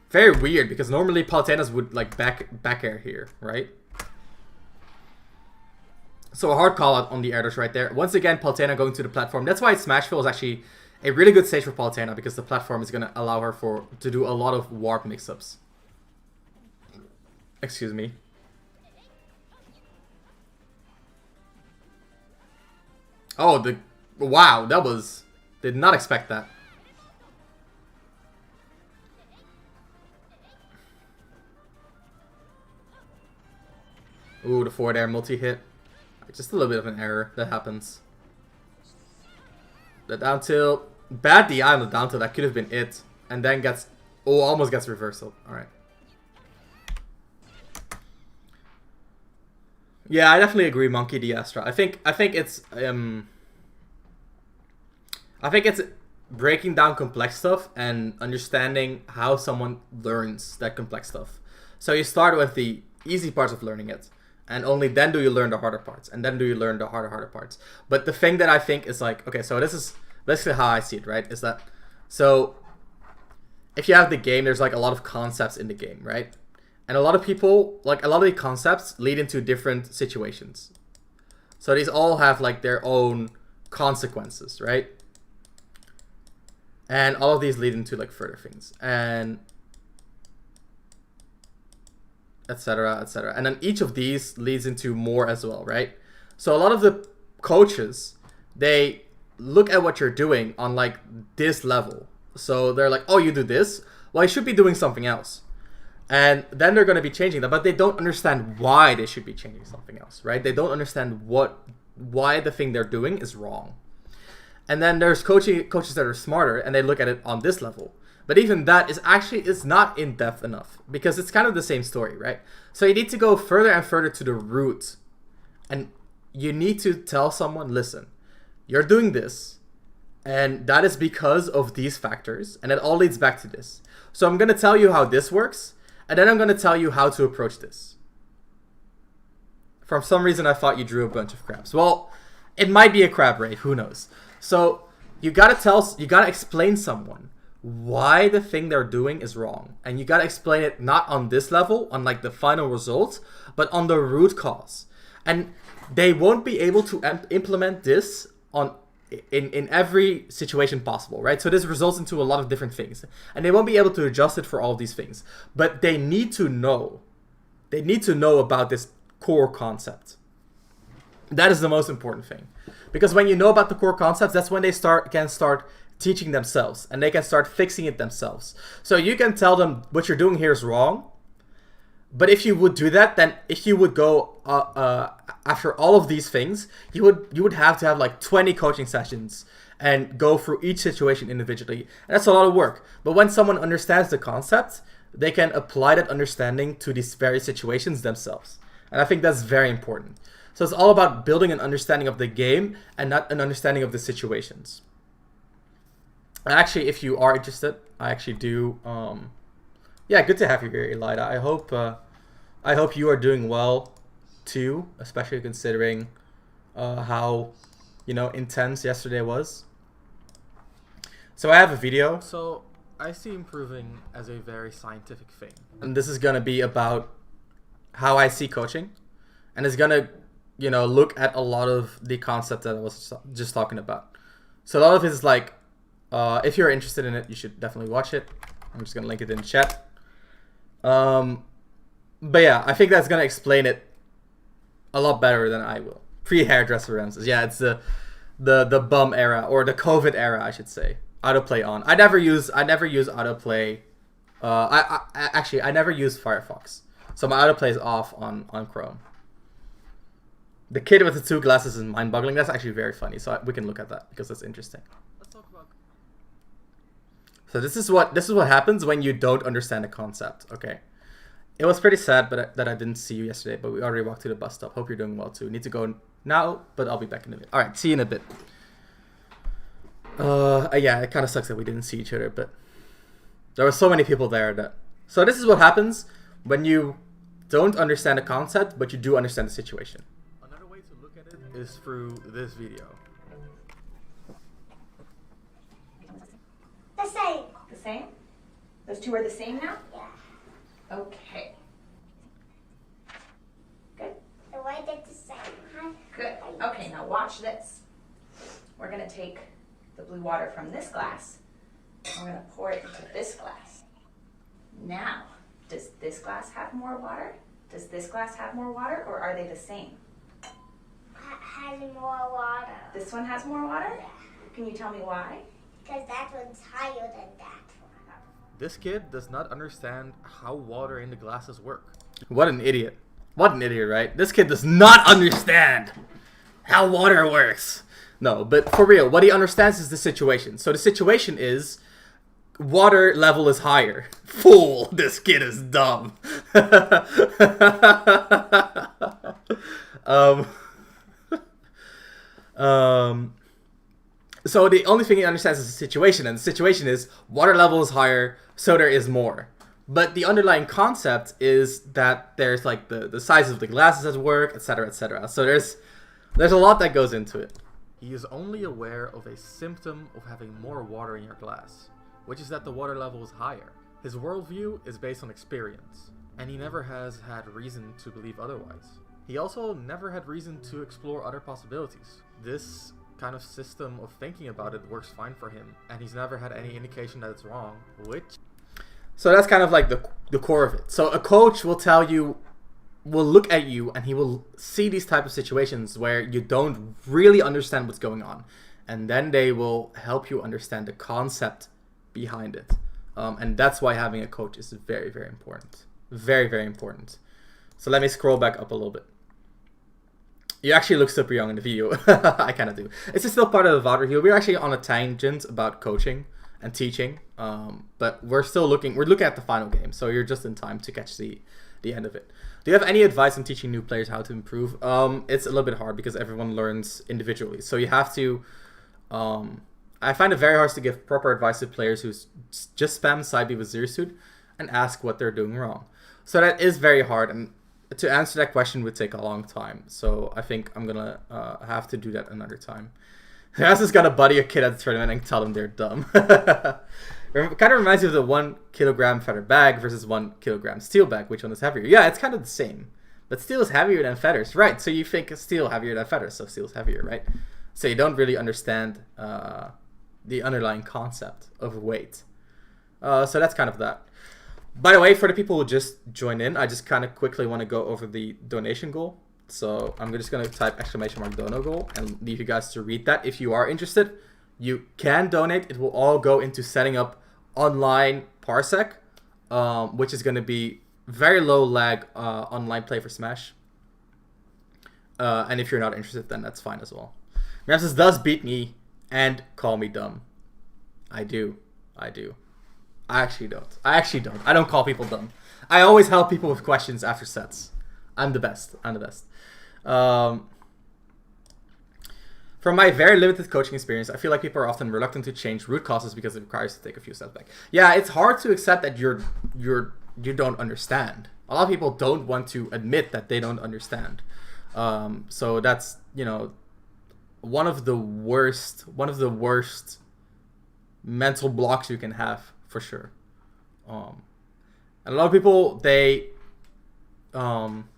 Very weird, because normally Palutena's would like back air here, right? So a hard call out on the air dash right there. Once again, Palutena going to the platform. That's why Smashville is actually a really good stage for Palutena, because the platform is going to allow her to do a lot of warp mix-ups. Excuse me. Oh, wow, that was... Did not expect that. Ooh, the forward air multi-hit. Just a little bit of an error that happens. The down tilt. Bad DI on the down tilt. That could have been it. And then gets... Oh, almost gets reversal. Alright. Yeah, I definitely agree, Monkey D. Astra. I think it's breaking down complex stuff and understanding how someone learns that complex stuff. So you start with the easy parts of learning it, and only then do you learn the harder parts, and then do you learn the harder parts. But the thing that I think is like, okay, so this is basically how I see it, right? Is that, so if you have the game, there's like a lot of concepts in the game, right? And a lot of people, like a lot of the concepts lead into different situations. So these all have like their own consequences, right? And all of these lead into like further things, and etc., etc. And then each of these leads into more as well, right? So a lot of the coaches, they look at what you're doing on like this level. So they're like, oh, you do this? Well, you should be doing something else. And then they're going to be changing that, but they don't understand why they should be changing something else, right? They don't understand why the thing they're doing is wrong. And then there's coaches that are smarter, and they look at it on this level. But even that is not in depth enough, because it's kind of the same story, right? So you need to go further and further to the root, and you need to tell someone, listen, you're doing this, and that is because of these factors, and it all leads back to this. So I'm going to tell you how this works, and then I'm going to tell you how to approach this. For some reason, I thought you drew a bunch of crabs. Well, it might be a crab raid. Who knows? So you got to explain someone why the thing they're doing is wrong. And you got to explain it not on this level, on like the final result, but on the root cause. And they won't be able to implement this in every situation possible, right? So this results into a lot of different things, and they won't be able to adjust it for all of these things, but they need to know about this core concept. That is the most important thing, because when you know about the core concepts, that's when they can start teaching themselves, and they can start fixing it themselves. So you can tell them what you're doing here is wrong, but if you would do that, then if you would go after all of these things, you would have to have like 20 coaching sessions and go through each situation individually. And that's a lot of work. But when someone understands the concept, they can apply that understanding to these very situations themselves. And I think that's very important. So it's all about building an understanding of the game and not an understanding of the situations. And actually, if you are interested, I actually do... yeah, good to have you here, Elida. I hope you are doing well too, especially considering how, you know, intense yesterday was. So I have a video. So I see improving as a very scientific thing, and this is gonna be about how I see coaching, and it's gonna, you know, look at a lot of the concepts that I was just talking about. So a lot of it is like, if you're interested in it, you should definitely watch it. I'm just gonna link it in the chat. But yeah, I think that's gonna explain it a lot better than I will. Pre-hairdresser Ramses. Yeah, it's the bum era, or the COVID era, I should say. Autoplay on. I never use autoplay. I never use Firefox, so my autoplay is off on Chrome. The kid with the two glasses is mind-boggling. That's actually very funny. So we can look at that because that's interesting. Let's talk about. So this is what happens when you don't understand a concept. Okay, it was pretty sad, that I didn't see you yesterday. But we already walked to the bus stop. Hope you're doing well too. Need to go now, but I'll be back in a bit. All right, see you in a bit. Yeah, it kind of sucks that we didn't see each other, but there were so many people there that. So this is what happens when you don't understand a concept, but you do understand the situation. Another way to look at it is through this video. The same. The same? Those two are the same now? Yeah. Okay. Good? The white is the same. Huh? Good. Okay, now watch this. We're going to take the blue water from this glass, and we're going to pour it into this glass. Now, does this glass have more water? Does this glass have more water, or are they the same? Has more water. This one has more water? Yeah. Can you tell me why? Because that one's higher than that one. This kid does not understand how water in the glasses work. What an idiot. What an idiot, right? This kid does not understand how water works. No, but for real, what he understands is the situation. So the situation is water level is higher. Fool, this kid is dumb. So the only thing he understands is the situation, and the situation is water level is higher, so there is more. But the underlying concept is that there's like the size of the glasses at work, etc., etc. So there's a lot that goes into it. He is only aware of a symptom of having more water in your glass, which is that the water level is higher. His worldview is based on experience, and he never has had reason to believe otherwise. He also never had reason to explore other possibilities. This kind of system of thinking about it works fine for him, and he's never had any indication that it's wrong, which... So that's kind of like the core of it. So a coach will tell you, will look at you, and he will see these type of situations where you don't really understand what's going on, and then they will help you understand the concept behind it. And that's why having a coach is very, very important. Very, very important. So let me scroll back up a little bit. You actually look super young in the video. I kind of do. This is still part of the VOD here. We're actually on a tangent about coaching and teaching, but we're looking at the final game, so you're just in time to catch the end of it. Do you have any advice on teaching new players how to improve? It's a little bit hard because everyone learns individually, so you have to I find it very hard to give proper advice to players who just spam side B with Zero Suit and ask what they're doing wrong. So that is very hard, and to answer that question would take a long time. So I think I'm gonna have to do that another time. Ramses got to buddy a kid at the tournament and tell them they're dumb. Kind of reminds me of the 1 kilogram feather bag versus 1 kilogram steel bag. Which one is heavier? Yeah, it's kind of the same. But steel is heavier than feathers, right? So you think steel heavier than feathers, so steel is heavier, right? So you don't really understand the underlying concept of weight. So that's kind of that. By the way, for the people who just joined in, I just kind of quickly want to go over the donation goal. So I'm just going to type !dono goal and leave you guys to read that. If you are interested, you can donate. It will all go into setting up online Parsec, which is going to be very low lag online play for Smash. And if you're not interested, then that's fine as well. Ramses does beat me and call me dumb. I do. I actually don't. I don't call people dumb. I always help people with questions after sets. I'm the best. From my very limited coaching experience, I feel like people are often reluctant to change root causes because it requires to take a few steps back. Yeah, it's hard to accept that you don't understand. A lot of people don't want to admit that they don't understand. So that's, one of the worst mental blocks you can have, for sure. And a lot of people,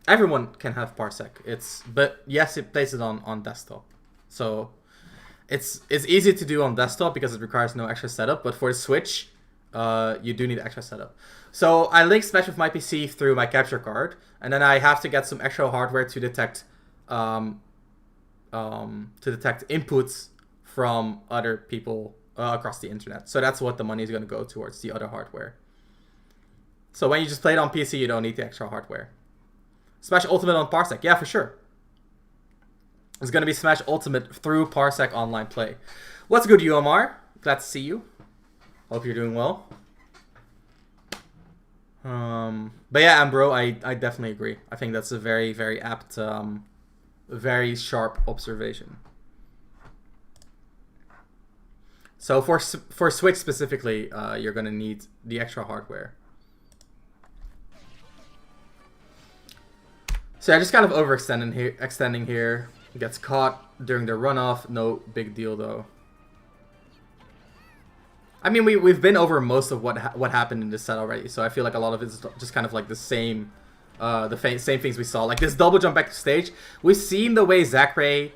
everyone can have Parsec. But yes, it plays it on desktop. So it's easy to do on desktop because it requires no extra setup. But for the Switch, you do need extra setup. So I link Smash with my PC through my capture card, and then I have to get some extra hardware to detect inputs from other people across the internet. So that's what the money is going to go towards, the other hardware. So when you just play it on PC, you don't need the extra hardware. Smash Ultimate on Parsec. Yeah, for sure. It's going to be Smash Ultimate through Parsec online play. What's good, UMR? Glad to see you. Hope you're doing well. But yeah, Ambro, I definitely agree. I think that's a very, very apt, very sharp observation. So for Switch specifically, you're going to need the extra hardware. So I just kind of extending here. Gets caught during the runoff. No big deal though. I mean, we've been over most of what happened in this set already, so I feel like a lot of it's just kind of like the same same things we saw. Like this double jump back to stage. We've seen the way Zackray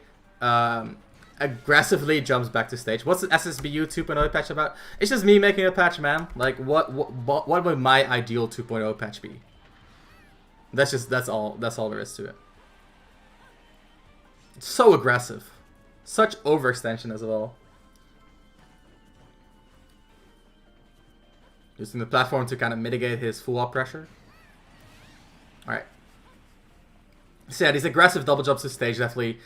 aggressively jumps back to stage. What's the SSBU 2.0 patch about? It's just me making a patch, man. Like what would my ideal 2.0 patch be? That's all there is to it. It's so aggressive. Such overextension as well. Using the platform to kind of mitigate his full up pressure. Alright. So yeah, these aggressive double jumps to stage definitely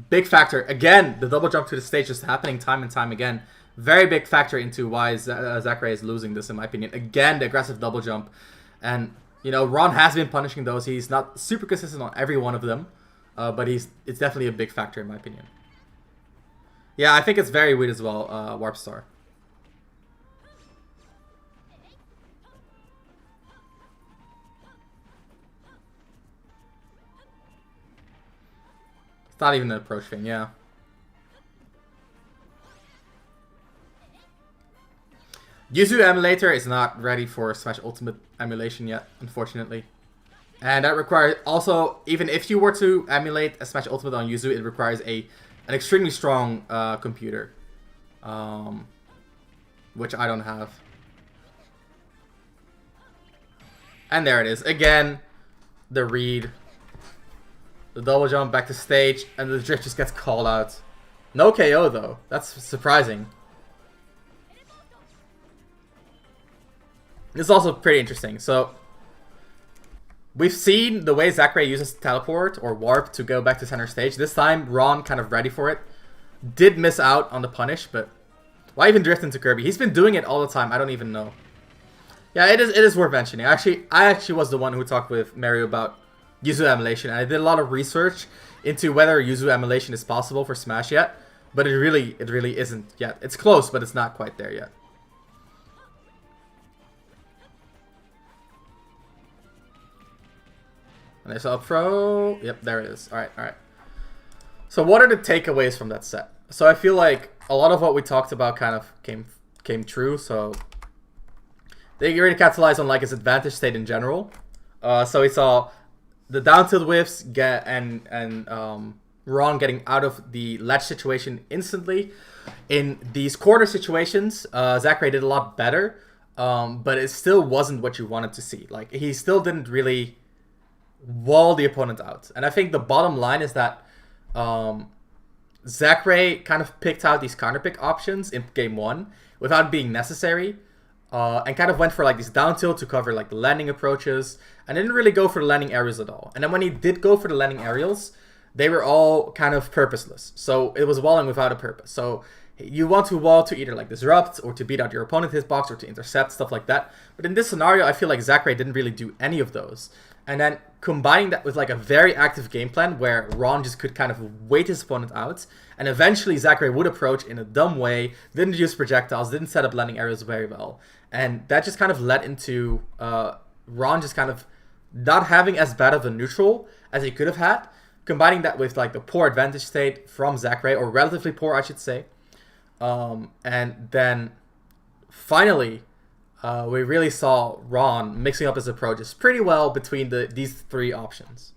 big factor. Again, the double jump to the stage is happening time and time again. Very big factor into why Zackray is losing this, in my opinion. Again, the aggressive double jump. And, you know, Ron has been punishing those. He's not super consistent on every one of them. But it's definitely a big factor, in my opinion. Yeah, I think it's very weird as well, Warp Star. It's not even an approach thing, yeah. Yuzu Emulator is not ready for Smash Ultimate emulation yet, unfortunately. And that requires, also, even if you were to emulate a Smash Ultimate on Yuzu, it requires an extremely strong computer. Which I don't have. And there it is. Again, the read. The double jump back to stage, and the drift just gets called out. No KO though. That's surprising. This is also pretty interesting. So, we've seen the way Zackray uses teleport or warp to go back to center stage. This time, Ron kind of ready for it. Did miss out on the punish, but why even drift into Kirby? He's been doing it all the time. I don't even know. Yeah, it is worth mentioning. I actually was the one who talked with Mario about Yuzu emulation. And I did a lot of research into whether Yuzu emulation is possible for Smash yet, but it really isn't yet. It's close, but it's not quite there yet. And there's up throw. Yep, there it is. Alright. So what are the takeaways from that set? So I feel like a lot of what we talked about kind of came true. So they already capitalized on like his advantage state in general. So we saw the down tilt whiffs and Ron getting out of the ledge situation instantly. In these quarter situations, Zackray did a lot better, but it still wasn't what you wanted to see. Like he still didn't really wall the opponent out. And I think the bottom line is that Zackray kind of picked out these counter pick options in game 1 without being necessary, and kind of went for like these down tilt to cover like the landing approaches, and didn't really go for the landing aerials at all. And then when he did go for the landing aerials, they were all kind of purposeless. So it was walling without a purpose. So you want to wall to either like disrupt or to beat out your opponent's hitbox or to intercept, stuff like that. But in this scenario, I feel like Zackray didn't really do any of those. And then combining that with like a very active game plan where Ron just could kind of wait his opponent out, and eventually Zackray would approach in a dumb way, didn't use projectiles, didn't set up landing areas very well. And that just kind of led into Ron just kind of not having as bad of a neutral as he could have had. Combining that with like the poor advantage state from Zackray, or relatively poor I should say. And then finally, we really saw Ron mixing up his approaches pretty well between these three options.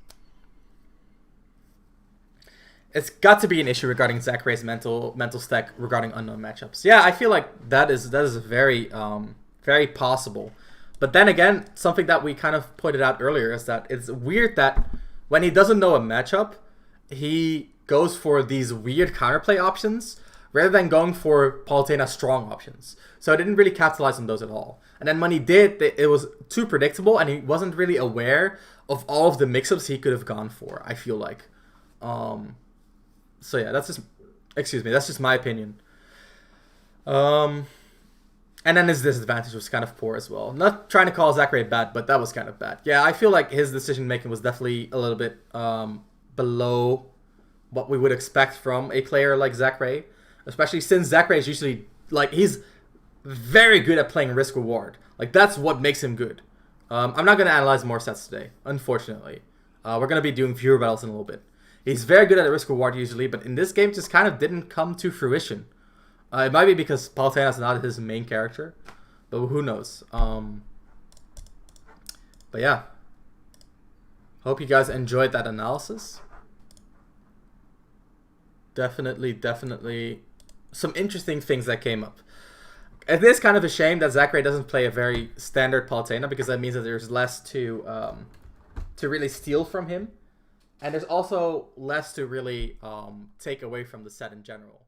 It's got to be an issue regarding Zackray's mental stack regarding unknown matchups. Yeah, I feel like that is a very very possible. But then again, something that we kind of pointed out earlier is that it's weird that when he doesn't know a matchup, he goes for these weird counterplay options rather than going for Palutena's strong options. So I didn't really capitalize on those at all. And then when he did, it was too predictable, and he wasn't really aware of all of the mix-ups he could have gone for, I feel like. So yeah, that's just my opinion. And then his disadvantage was kind of poor as well. Not trying to call Zackray bad, but that was kind of bad. Yeah, I feel like his decision-making was definitely a little bit below what we would expect from a player like Zackray. Especially since Zackray is usually, like, he's very good at playing risk-reward. Like, that's what makes him good. I'm not going to analyze more sets today, unfortunately. We're going to be doing fewer battles in a little bit. He's very good at risk-reward usually, but in this game just kind of didn't come to fruition. It might be because Palutena is not his main character, but who knows. But yeah. Hope you guys enjoyed that analysis. Definitely some interesting things that came up. It is kind of a shame that Zackray doesn't play a very standard Palutena, because that means that there's less to really steal from him. And there's also less to really take away from the set in general.